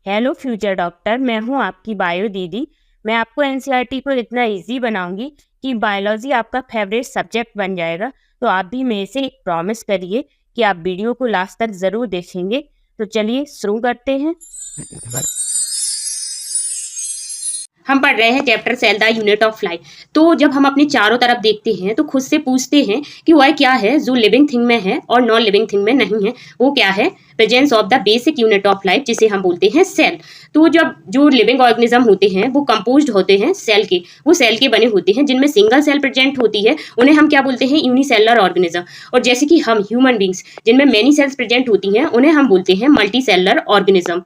Hello future doctor, मैं हूँ आपकी बायो दीदी। मैं आपको एनसीईआरटी को इतना इजी बनाऊंगी कि बायोलॉजी आपका फेवरेट सब्जेक्ट बन जाएगा। तो आप भी मेरे से एक प्रॉमिस करिए कि आप वीडियो को लास्ट तक ज़रूर देखेंगे। तो चलिए शुरू करते हैं। हम पढ़ रहे हैं chapter cell the unit of life. तो जब हम अपने चारों तरफ देखते हैं तो खुद से पूछते हैं कि वह क्या है जो लिविंग थिंग में है और नॉन लिविंग थिंग में नहीं है। वो क्या है? Presence of the basic unit of life, जिसे हम बोलते हैं सेल। तो जब जो लिविंग ऑर्गेनिज्म होते हैं वो कंपोज्ड होते हैं सेल के। वो सेल के बने होते हैं जिनमें सिंगल सेल प्रेजेंट होती है, उन्हें हम क्या बोलते हैं? Unicellular organism. और जैसे कि हम ह्यूमन बींग्स, जिनमें मेनी सेल्स प्रेजेंट होती हैं, उन्हें हम बोलते हैं मल्टी सेलुलर ऑर्गेनिज्म।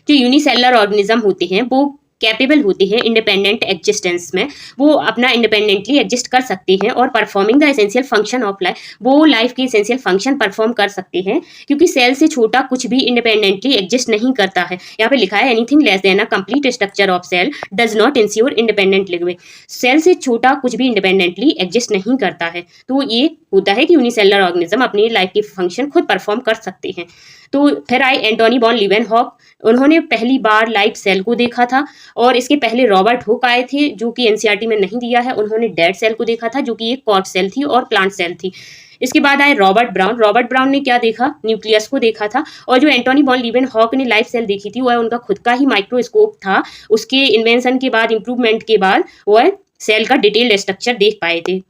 जो यूनिसेलुलर ऑर्गेनिज्म होते हैं वो कैपेबल होते हैं इंडिपेंडेंट एग्जिस्टेंस में। वो अपना इंडिपेंडेंटली एग्जिस्ट कर सकते हैं और performing the essential function of life, वो लाइफ के एसेंशियल फंक्शन परफॉर्म कर सकते हैं। क्योंकि सेल से छोटा कुछ भी इंडिपेंडेंटली एग्जिस्ट नहीं करता है। यहाँ पे लिखा है anything less than a complete structure of cell does not ensure independent living. Cell से छोटा कुछ भी इंडिपेंडेंटली एग्जिस्ट नहीं करता है। तो ये होता है कि यूनिसेलुलर ऑर्गेनिज्म अपनी लाइफ के फंक्शन खुद परफॉर्म कर सकते हैं। तो फिर आए एंटोनी वॉन लीवेनहॉक। उन्होंने पहली बार लाइव सेल को देखा था। और इसके पहले रॉबर्ट हुक आए थे, जो कि एनसीईआरटी में नहीं दिया है। उन्होंने डेड सेल को देखा था, जो कि एक कॉर्ड सेल थी और प्लांट सेल थी। इसके बाद आए रॉबर्ट ब्राउन। रॉबर्ट ब्राउन ने क्या देखा? न्यूक्लियस को देखा था। और जो एंटोनी वॉन लीवेनहॉक ने लाइव सेल देखी थी वह उनका खुद का ही माइक्रोस्कोप था। उसके इन्वेंशन के बाद, इंप्रूवमेंट के बाद वह सेल का डिटेल्ड स्ट्रक्चर देख पाए थे।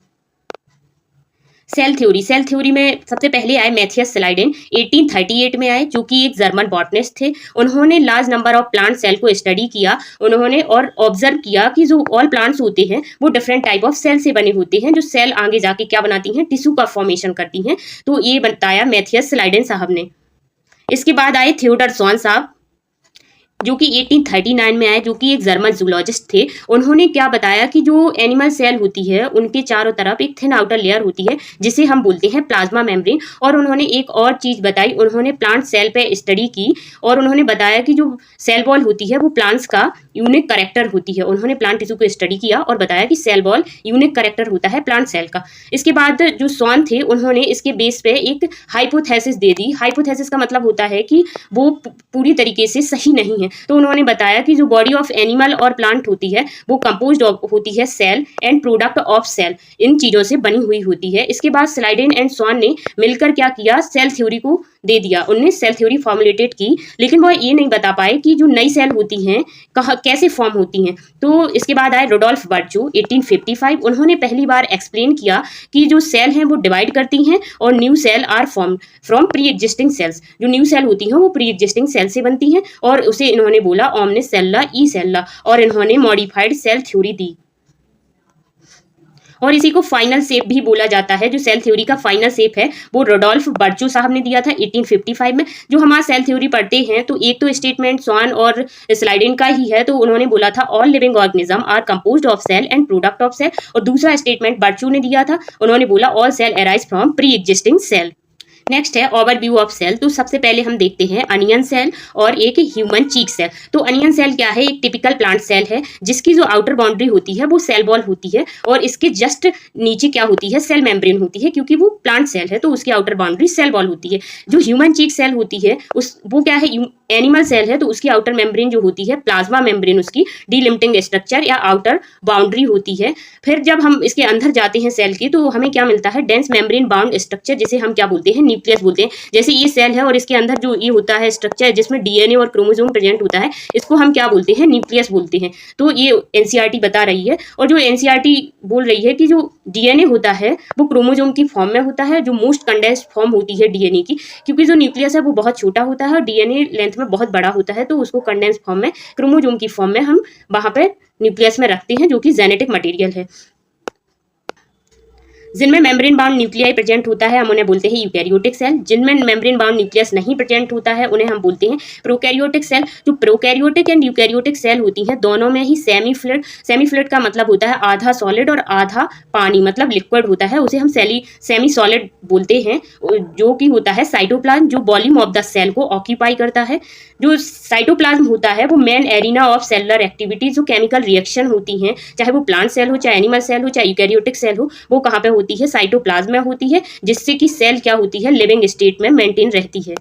Cell theory. सेल थ्योरी में सबसे पहले आए मैथियस स्लाइडेन। 1838 में आए, जो कि एक जर्मन बॉटनिस्ट थे। उन्होंने large number of plant cell को स्टडी किया उन्होंने, और ऑब्जर्व किया कि जो ऑल प्लांट्स होते हैं वो डिफरेंट टाइप ऑफ सेल से बने होते हैं। जो सेल आगे जाके क्या बनाती हैं? टिश्यू का फॉर्मेशन करती हैं। तो ये बताया मैथियस स्लाइडेन साहब ने। इसके बाद आए थियोडर स्वॉन साहब, जो कि 1839 में आए, जो कि एक जर्मन जूलॉजिस्ट थे। उन्होंने क्या बताया कि जो एनिमल सेल होती है उनके चारों तरफ एक थिन आउटर लेयर होती है, जिसे हम बोलते हैं प्लाज्मा मेम्ब्रेन। और उन्होंने एक और चीज बताई, उन्होंने प्लांट सेल पे स्टडी की और उन्होंने बताया कि जो सेल वॉल होती है वो प्लांट्स का यूनिक करेक्टर होती है। उन्होंने प्लांट टिश्यू को स्टडी किया और बताया कि सेल वॉल यूनिक करेक्टर होता है प्लांट सेल का। इसके बाद जो स्वॉन थे उन्होंने इसके बेस पे एक हाइपोथेसिस दे दी। हाइपोथेसिस का मतलब होता है कि वो पूरी तरीके से सही नहीं है। तो उन्होंने बताया कि जो बॉडी ऑफ एनिमल और प्लांट होती है वो कंपोज्ड होती है cell and product of cell, इन चीजों से बनी हुई होती है। इसके बाद स्लाइडेन एंड स्वॉन ने मिलकर क्या किया? सेल थ्योरी को दे दिया। उन्होंने सेल थ्योरी फॉर्मुलेटेड की, लेकिन वो ये नहीं बता पाए कि जो नई सेल होती हैं कैसे फॉर्म होती हैं। तो इसके बाद आए रुडोल्फ बर्चू 1855। उन्होंने पहली बार एक्सप्लेन किया कि जो सेल हैं वो डिवाइड करती हैं और new cell are form from pre existing cells. जो न्यू सेल होती हैं वो प्री एग्जिस्टिंग सेल से बनती हैं, और उसे इन्होंने बोला ओमनिस सेल्युला ई सेल्युला, और इन्होंने मॉडिफाइड सेल थ्योरी दी। और इसी को फाइनल शेप भी बोला जाता है। जो सेल थ्योरी का फाइनल शेप है वो रुडोल्फ बर्चू साहब ने दिया था 1855 में। जो हमारा सेल थ्योरी पढ़ते हैं तो एक तो स्टेटमेंट स्वॉन और स्लाइडेन का ही है, तो उन्होंने बोला था all living organism are composed of cell and product of cell. और दूसरा स्टेटमेंट बर्चू ने दिया था, उन्होंने बोला all cell arise from pre existing cell. Next है ओवरव्यू ऑफ सेल। तो सबसे पहले हम देखते हैं अनियन सेल और एक ह्यूमन चीक सेल। तो अनियन सेल क्या है? एक टिपिकल प्लांट सेल है जिसकी जो आउटर बाउंड्री होती है वो सेल वॉल होती है, और इसके जस्ट नीचे क्या होती है? सेल मेम्ब्रेन होती है। क्योंकि वो प्लांट सेल है तो उसकी आउटर बाउंड्री सेल वॉल होती है। जो ह्यूमन चीक सेल होती है वो क्या है? एनिमल सेल है तो उसकी आउटर मेम्ब्रेन जो होती है प्लाज्मा मेम्ब्रेन, उसकी डीलिमिटिंग स्ट्रक्चर या आउटर बाउंड्री होती है। फिर जब हम इसके अंदर जाते हैं सेल की तो हमें क्या मिलता है? डेंस मेम्ब्रेन बाउंड स्ट्रक्चर, जिसे हम क्या बोलते हैं? न्यूक्लियस बोलते हैं। जैसे ये सेल है और इसके अंदर जो ये होता है स्ट्रक्चर जिसमें डीएनए और क्रोमोसोम प्रेजेंट होता है, इसको हम क्या बोलते हैं? न्यूक्लियस बोलते हैं। तो ये एनसीईआरटी बता रही है। और जो एनसीईआरटी बोल रही है कि जो डीएनए होता है वो क्रोमोसोम की फॉर्म में होता है, जो मोस्ट कंडेंस्ड फॉर्म होती है डीएनए की। क्योंकि जो न्यूक्लियस है वो बहुत छोटा होता है और डीएनए लेंथ में बहुत बड़ा होता है, तो उसको कंडेंस्ड फॉर्म में, क्रोमोसोम की फॉर्म में हम वहां पे न्यूक्लियस में रखते हैं, जो कि जेनेटिक मटेरियल है। जिनमें मेम्ब्रेन बाउंड न्यूक्लियाई प्रेजेंट होता है हम उन्हें बोलते हैं यूकैरियोटिक सेल। जिनमें मेम्ब्रेन बाउंड न्यूक्लियस नहीं प्रेजेंट होता है उन्हें हम बोलते हैं प्रोकैरियोटिक सेल। जो प्रोकैरियोटिक एंड यूकैरियोटिक सेल होती हैं दोनों में ही सेमी फ्लूइड, सेमी फ्लूइड का मतलब होता है आधा सॉलिड और आधा पानी, मतलब लिक्विड होता है, उसे हम सेमी सॉलिड बोलते हैं, जो कि होता है साइटोप्लाज्म, जो वॉल्यूम ऑफ द सेल को ऑक्यूपाई करता है। जो साइटोप्लाज्म होता है वो main arena of cellular activity, जो केमिकल रिएक्शन होती हैं, चाहे वो प्लांट सेल हो, चाहे एनिमल सेल हो, चाहे यूकैरियोटिक सेल हो, वो कहाँ पे होती है? साइटोप्लाज्म में होती है, जिससे कि सेल क्या होती है? लिविंग स्टेट में मेंटेन रहती है।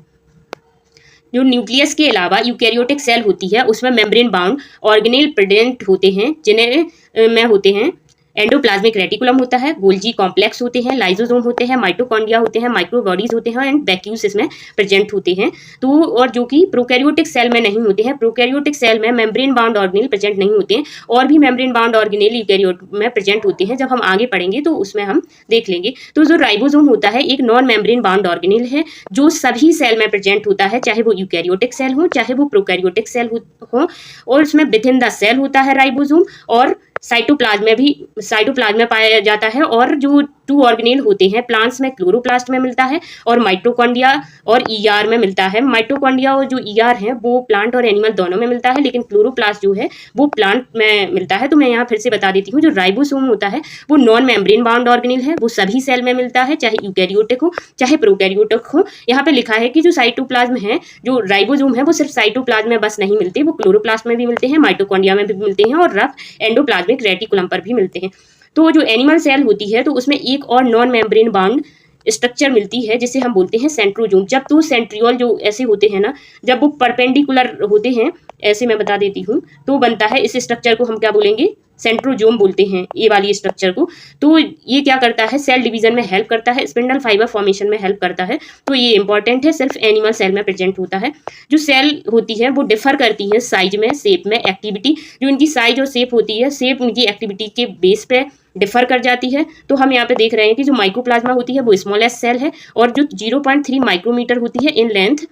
जो न्यूक्लियस के अलावा यूकैरियोटिक सेल होती है उसमें मेम्ब्रेन बाउंड ऑर्गेनेल प्रेजेंट होते हैं, जिन्हें में होते हैं एंडोप्लाज्मिक रेटिकुलम होता है, गोल्जी कॉम्प्लेक्स होते हैं, लाइसोसोम होते हैं, माइटोकॉन्ड्रिया होते हैं, माइक्रोबॉडीज होते हैं एंड वैक्यूल्स इसमें प्रेजेंट होते हैं। तो और जो कि प्रोकैरियोटिक सेल में नहीं होते हैं। प्रोकैरियोटिक सेल में मेम्ब्रेन बाउंड ऑर्गेनेल प्रेजेंट नहीं होते हैं, और भी मेम्ब्रेन बाउंड ऑर्गेनेल यूकैरियोट में प्रेजेंट होते हैं। जब हम आगे पढ़ेंगे तो उसमें हम देख लेंगे। तो जो राइबोसोम होता है एक नॉन मेम्ब्रेन बाउंड ऑर्गेनेल है जो सभी सेल में प्रेजेंट होता है, चाहे वो यूकैरियोटिक सेल हो चाहे वो प्रोकैरियोटिक सेल हो, और उसमें विद इन द सेल होता है राइबोसोम, और साइटोप्लाज्म में पाया जाता है। और जो टू ऑर्गेनेल होते हैं प्लांट्स में, क्लोरोप्लास्ट में मिलता है और माइटोकॉन्ड्रिया और ईआर में मिलता है। माइटोकॉन्ड्रिया और जो ईआर है वो प्लांट और एनिमल दोनों में मिलता है, लेकिन क्लोरोप्लास्ट जो है वो प्लांट में मिलता है। तो मैं यहाँ फिर से बता देती हूँ, जो राइबोसोम होता है वो नॉन मेम्ब्रेन बाउंड ऑर्गेनेल है, वो सभी सेल में मिलता है, चाहे यूकैरियोटिक हो चाहे प्रोकैरियोटिक हो। यहाँ पे लिखा है कि जो साइटोप्लाज्म है, जो राइबोसोम है वो सिर्फ साइटोप्लाज्म में बस नहीं मिलते, वो क्लोरोप्लास्ट में भी मिलते हैं, माइटोकॉन्ड्रिया में भी मिलते हैं और रफ एंडोप्लाज्मिक रेटिकुलम पर भी मिलते हैं। तो जो एनिमल सेल होती है तो उसमें एक और नॉन मेम्ब्रेन बाउंड स्ट्रक्चर मिलती है जिसे हम बोलते हैं सेंट्रोजोम। जब तो सेंट्रियोल जो ऐसे होते हैं ना, जब वो परपेंडिकुलर होते हैं, ऐसे मैं बता देती हूँ, तो बनता है इस स्ट्रक्चर को हम क्या बोलेंगे, सेंट्रोजोम बोलते हैं ये वाली स्ट्रक्चर को। तो ये क्या करता है, सेल डिवीजन में हेल्प करता है, स्पिंडल फाइबर फॉर्मेशन में हेल्प करता है। तो ये इंपॉर्टेंट है, सिर्फ एनिमल सेल में प्रेजेंट होता है। जो सेल होती है वो डिफर करती है साइज में, शेप में, एक्टिविटी। जो इनकी साइज और शेप होती है, शेप उनकी एक्टिविटी के बेस पे डिफर कर जाती है। तो हम यहाँ पे देख रहे हैं कि जो माइकोप्लाज्मा होती है वो स्मॉलेस्ट सेल है और जो 0.3 माइक्रोमीटर होती है इन लेंथ।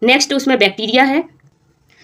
नेक्स्ट उसमें बैक्टीरिया है।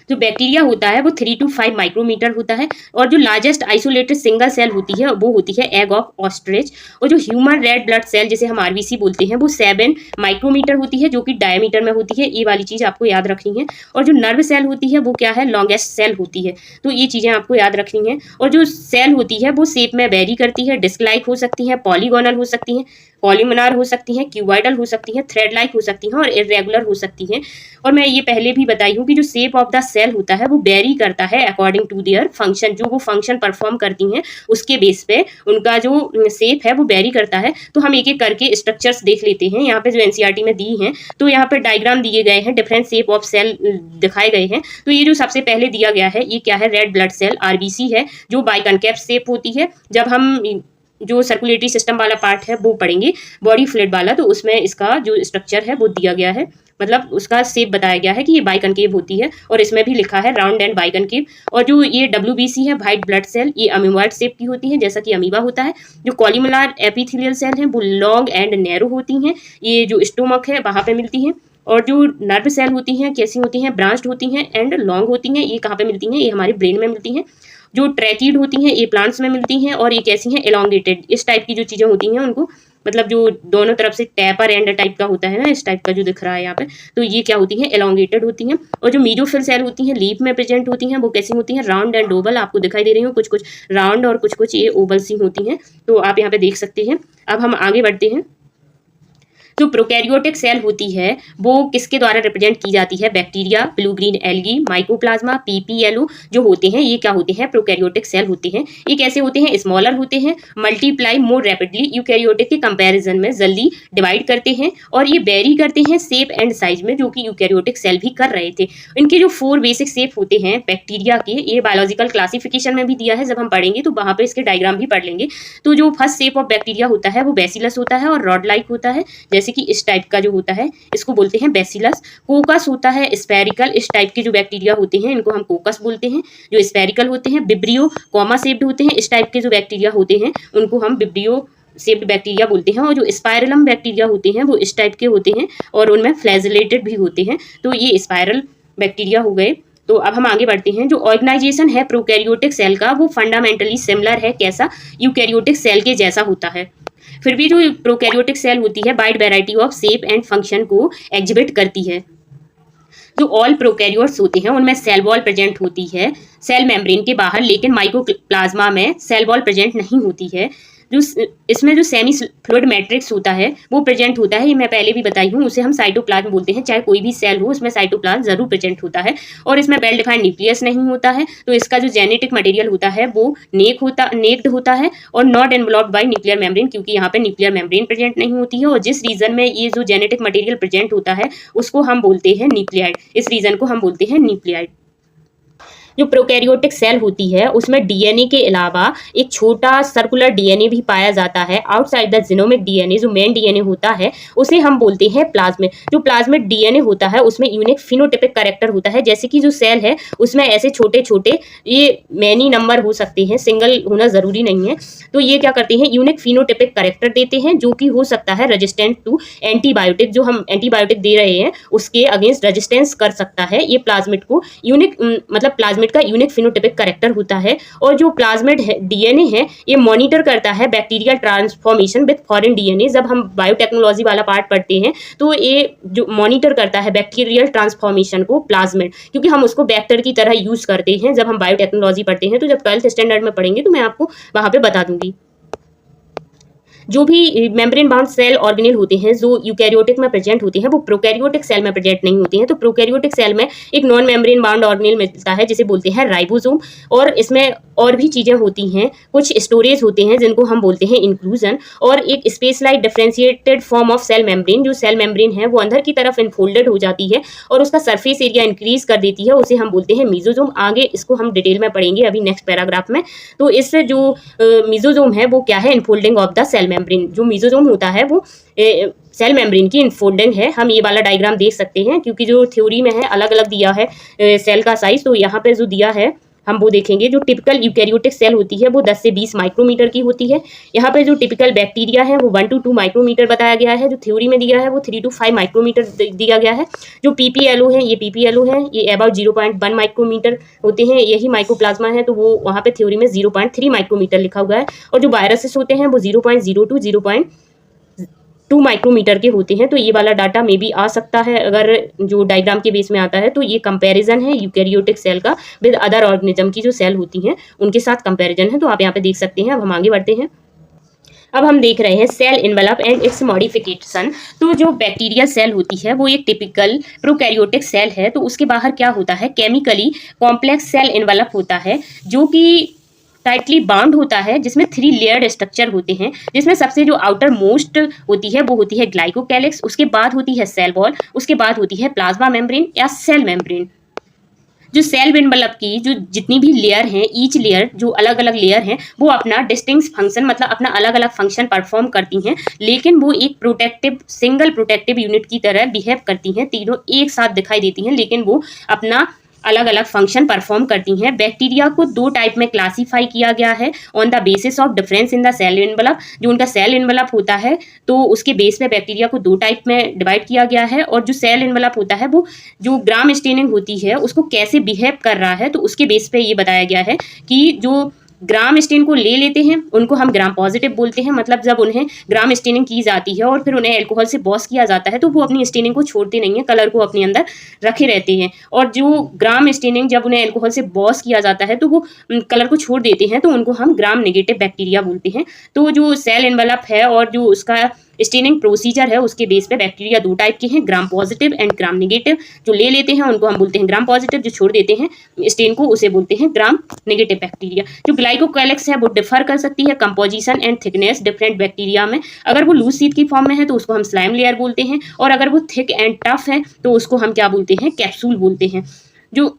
जो बैक्टीरिया होता है वो 3 to 5 माइक्रोमीटर होता है, और जो लार्जेस्ट आइसोलेटेड सिंगल सेल होती है वो होती है एग ऑफ ऑस्ट्रिच। और जो ह्यूमन रेड ब्लड सेल जिसे हम आरबीसी बोलते हैं वो 7 माइक्रोमीटर होती है, जो कि डायमीटर में होती है। ये वाली चीज़ आपको याद रखनी है। और जो नर्व सेल होती है वो क्या है, लॉन्गेस्ट सेल होती है। तो ये चीज़ें आपको याद रखनी है। और जो सेल होती है वो शेप में वेरी करती है, डिस्क लाइक हो सकती है, पॉलीगोनल हो सकती है, पॉलीमोनार हो सकती हैं, क्यूबॉइडल हो सकती हैं, थ्रेड लाइक हो सकती हैं और इरेगुलर हो सकती हैं। और मैं ये पहले भी बताई हूँ कि जो शेप ऑफ द सेल होता है वो वेरी करता है अकॉर्डिंग टू देयर फंक्शन। जो वो फंक्शन परफॉर्म करती हैं उसके बेस पे उनका जो शेप है वो वेरी करता है। तो हम एक एक करके स्ट्रक्चर्स देख लेते हैं। यहाँ पे जो एनसीईआरटी में दी हैं, तो यहाँ पे डायग्राम दिए गए हैं, डिफरेंट शेप ऑफ सेल दिखाए गए हैं। तो ये जो सबसे पहले दिया गया है ये क्या है, रेड ब्लड सेल आरबीसी है, जो बाइकनकेव शेप होती है। जब हम जो सर्कुलेटरी सिस्टम वाला पार्ट है वो पढ़ेंगे, बॉडी फ्लूइड वाला, तो उसमें इसका जो स्ट्रक्चर है वो दिया गया है, मतलब उसका शेप बताया गया है कि ये बाइकनकेव होती है। और इसमें भी लिखा है राउंड एंड बाइकनकेव। और जो ये WBC है, व्हाइट ब्लड सेल, ये अमीबॉइड शेप की होती है जैसा कि अमीबा होता है। जो कॉलीमुलर एपिथेलियल सेल है वो लॉन्ग एंड नैरो होती हैं, ये जो स्टोमक है वहाँ पे मिलती हैं। और जो नर्व सेल होती हैं कैसी होती हैं, ब्रांच्ड होती हैं एंड लॉन्ग होती हैं। ये कहाँ पे मिलती हैं, ये हमारे ब्रेन में मिलती हैं। जो ट्रैकीड होती हैं ये प्लांट्स में मिलती हैं, और ये कैसी हैं, एलोंगेटेड। इस टाइप की जो चीज़ें होती हैं उनको, मतलब जो दोनों तरफ से टैपर एंड टाइप का होता है ना, इस टाइप का जो दिख रहा है यहाँ पे, तो ये क्या होती हैं, एलोंगेटेड होती हैं। और जो मीजोफिल सेल होती हैं लीफ में प्रेजेंट होती हैं, वो कैसी होती हैं, राउंड एंड ओवल। आपको दिखाई दे रही हो, कुछ कुछ राउंड और कुछ कुछ ये ओवल सी होती हैं। तो आप यहाँ पे देख सकते हैं। अब हम आगे बढ़ते हैं। जो प्रोकैरियोटिक सेल होती है वो किसके द्वारा रिप्रेजेंट की जाती है, bacteria, blue green algae, mycoplasma, PPLO जो होते हैं, ये क्या होते हैं, प्रोकैरियोटिक सेल होते हैं। ये कैसे होते हैं, स्मॉलर होते हैं, मल्टीप्लाई मोर रैपिडली, यूकैरियोटिक के कंपैरिजन में जल्दी डिवाइड करते हैं, और ये वेरी करते हैं शेप एंड साइज में, जो कि यूकैरियोटिक सेल भी कर रहे थे। इनके जो 4 बेसिक शेप होते हैं बैक्टीरिया के, ये बायोलॉजिकल क्लासिफिकेशन में भी दिया है, जब हम पढ़ेंगे तो वहाँ पे इसके डायग्राम भी पढ़ लेंगे। तो जो फर्स्ट शेप ऑफ बैक्टीरिया होता है वो बेसिलस होता है और रॉड लाइक होता है, जैसे कि इस टाइप का जो होता है इसको बोलते हैं बेसिलस। कोकस होता है स्फेरिकल, इस टाइप के जो बैक्टीरिया होते हैं इनको हम कोकस बोलते हैं, जो स्फेरिकल होते हैं। विब्रियो कॉमा शेप्ड होते हैं, इस टाइप के जो बैक्टीरिया होते हैं उनको हम विब्रियो शेप्ड बैक्टीरिया बोलते हैं। और जो स्पाइरलम बैक्टीरिया होते हैं वो इस टाइप के होते हैं और उनमें फ्लैजेलेटेड भी होते हैं। तो ये स्पाइरल बैक्टीरिया हो गए। तो अब हम आगे बढ़ते हैं। जो ऑर्गेनाइजेशन है प्रोकैरियोटिक सेल का वो फंडामेंटली सिमिलर है, कैसा, यूकैरियोटिक सेल के जैसा होता है। फिर भी जो प्रोकैरियोटिक सेल होती है wide variety of shape and function को एग्जिबिट करती है। जो ऑल प्रोकैरियोट्स होते हैं उनमें सेल वॉल प्रेजेंट होती है सेल मेम्ब्रेन के बाहर, लेकिन माइकोप्लाज्मा में सेल वॉल प्रेजेंट नहीं होती है। इसमें जो सेमी फ्लूइड मैट्रिक्स होता है वो प्रेजेंट होता है, ये मैं पहले भी बताई हूँ, उसे हम साइटोप्लाज्म बोलते हैं। चाहे कोई भी सेल हो उसमें साइटोप्लाज्म जरूर प्रेजेंट होता है और इसमें वेल डिफाइंड न्यूक्लियस नहीं होता है। तो इसका जो जेनेटिक मटेरियल होता है वो नेक्ड होता है और not enveloped bye nuclear membrane, क्योंकि यहाँ पे न्यूक्लियर मेम्ब्रेन प्रेजेंट नहीं होती है। और जिस रीजन में ये जो जेनेटिक मटेरियल प्रेजेंट होता है उसको हम बोलते हैं न्यूक्लियाइड, इस रीजन को हम बोलते हैं न्यूक्लियाइड। जो प्रोकैरियोटिक सेल होती है उसमें डीएनए के अलावा एक छोटा सर्कुलर डीएनए भी पाया जाता है आउटसाइड द जीनोमिक डीएनए। जो मेन डीएनए होता है उसे हम बोलते हैं प्लाज्मिड। जो प्लाज्मिड डीएनए होता है उसमें यूनिक फिनोटाइपिक कैरेक्टर होता है, जैसे कि जो सेल है उसमें ऐसे छोटे छोटे ये मैनी नंबर हो सकते हैं, सिंगल होना जरूरी नहीं है। तो ये क्या करते हैं, यूनिक फिनोटाइपिक कैरेक्टर देते हैं जो कि हो सकता है रेजिस्टेंट टू एंटीबायोटिक, जो हम एंटीबायोटिक दे रहे हैं उसके अगेंस्ट रेजिस्टेंस कर सकता है। ये प्लाज्मिड को यूनिक मतलब प्लाज्मिड का यूनिक फिनोटाइपिक कैरेक्टर होता है। और जो प्लाज्मिड डीएनए है ये मॉनिटर करता है bacterial transformation with foreign DNA. जब हम बायोटेक्नोलॉजी वाला पार्ट पढ़ते हैं तो ये जो मॉनिटर करता है बैक्टीरियल ट्रांसफॉर्मेशन को प्लाज्मिड, क्योंकि हम उसको वेक्टर की तरह यूज करते हैं जब हम बायोटेक्नोलॉजी पढ़ते हैं। तो जब 12th स्टैंडर्ड में पढ़ेंगे तो मैं आपको वहां पे बता दूंगी। जो भी मेम्ब्रेन बाउंड सेल ऑर्गेनेल होते हैं जो यूकैरियोटिक में प्रेजेंट होते हैं वो प्रोकैरियोटिक सेल में प्रेजेंट नहीं होते हैं। तो प्रोकैरियोटिक सेल में एक नॉन मेम्ब्रेन बाउंड ऑर्गेनेल मिलता है जिसे बोलते हैं राइबोसोम, और इसमें और भी चीजें होती हैं, कुछ स्टोरेज होते हैं जिनको हम बोलते हैं इंक्लूजन, और एक specialised differentiated form of cell membrane. जो सेल मेम्ब्रेन है वो अंदर की तरफ इनफोल्डेड हो जाती है और उसका सरफेस एरिया इंक्रीज कर देती है, उसे हम बोलते हैं मीजोजोम। आगे इसको हम डिटेल में पढ़ेंगे अभी नेक्स्ट पैराग्राफ में। तो इस जो मीजोजोम है वो क्या है, infolding of the cell membrane. जो मीजोजोम होता है वो सेल मेम्ब्रेन की इनफोल्डिंग है। हम ये वाला डायग्राम देख सकते हैं क्योंकि जो थ्योरी में है अलग अलग दिया है सेल का साइज, तो यहाँ पे जो दिया है हम वो देखेंगे। जो टिपिकल यूकैरियोटिक सेल होती है वो 10 से 20 माइक्रोमीटर की होती है। यहाँ पे जो टिपिकल बैक्टीरिया है वो 1 to 2 माइक्रोमीटर बताया गया है। जो थ्योरी में दिया है वो 3 to 5 माइक्रोमीटर दिया गया है। जो पीपीएलओ है ये अबाउट 0.1 माइक्रोमीटर होते हैं। यही माइक्रोप्लाज्मा है तो वो वहाँ पे थ्योरी में 0.3 माइक्रोमीटर लिखा हुआ है। और जो वायरसेस होते हैं वो 0.0 to 0.2 माइक्रोमीटर के होते हैं। तो ये वाला डाटा में भी आ सकता है अगर जो डायग्राम के बेस में आता है। तो ये कंपैरिजन है यूकैरियोटिक सेल का विद अदर ऑर्गेनिज्म की जो सेल होती हैं उनके साथ कंपैरिजन है। तो आप यहाँ पे देख सकते हैं। अब हम आगे बढ़ते हैं। अब हम देख रहे हैं cell envelope and its modification. तो जो बैक्टीरियल सेल होती है वो एक टिपिकल प्रोकैरियोटिक सेल है। तो उसके बाहर क्या होता है, केमिकली कॉम्प्लेक्स सेल इनवेलप होता है जो कि टाइटली बाउंड होता है, जिसमें 3 लेयर्ड स्ट्रक्चर होते हैं, जिसमें सबसे जो आउटर मोस्ट होती है वो होती है ग्लाइकोकैलिक्स, उसके बाद होती है सेल वॉल, उसके बाद होती है प्लाज्मा मेम्ब्रेन या सेल मेम्ब्रेन। जो सेल एनवेलप की जो जितनी भी लेयर हैं, ईच लेयर जो अलग अलग लेयर हैं वो अपना डिस्टिंक्ट फंक्शन मतलब अपना अलग अलग फंक्शन परफॉर्म करती हैं, लेकिन वो एक प्रोटेक्टिव सिंगल प्रोटेक्टिव यूनिट की तरह बिहेव करती हैं। तीनों एक साथ दिखाई देती हैं लेकिन वो अपना अलग अलग फंक्शन परफॉर्म करती हैं। बैक्टीरिया को 2 टाइप में क्लासीफाई किया गया है on the basis of difference in the cell envelope. जो उनका सेल एनवेलप होता है तो उसके बेस पे बैक्टीरिया को 2 टाइप में डिवाइड किया गया है। और जो सेल एनवेलप होता है वो जो ग्राम स्टेनिंग होती है उसको कैसे बिहेव कर रहा है तो उसके बेस पे ये बताया गया है कि जो ग्राम स्टेन को ले लेते हैं उनको हम ग्राम पॉजिटिव बोलते हैं। मतलब जब उन्हें ग्राम स्टेनिंग की जाती है और फिर उन्हें अल्कोहल से वॉश किया जाता है तो वो अपनी स्टेनिंग को छोड़ते नहीं है, कलर को अपने अंदर रखे रहते हैं। और जो ग्राम स्टेनिंग जब उन्हें अल्कोहल से वॉश किया जाता है तो वो कलर को छोड़ देते हैं, तो उनको हम ग्राम नेगेटिव बैक्टीरिया बोलते हैं। तो जो सेल एनवेलप है और जो उसका स्टेनिंग प्रोसीजर है उसके बेस पे बैक्टीरिया 2 टाइप के हैं, gram positive and gram negative. जो ले लेते हैं उनको हम बोलते हैं ग्राम पॉजिटिव, जो छोड़ देते हैं स्टेन को उसे बोलते हैं ग्राम नेगेटिव बैक्टीरिया। जो ग्लाइकोकैलिक्स है वो डिफर कर सकती है composition and thickness different bacteria में। अगर वो लूज शीट की फॉर्म में है तो उसको हम स्लाइम लेयर बोलते हैं, और अगर वो थिक एंड टफ है तो उसको हम क्या बोलते हैं, कैप्सूल बोलते हैं। जो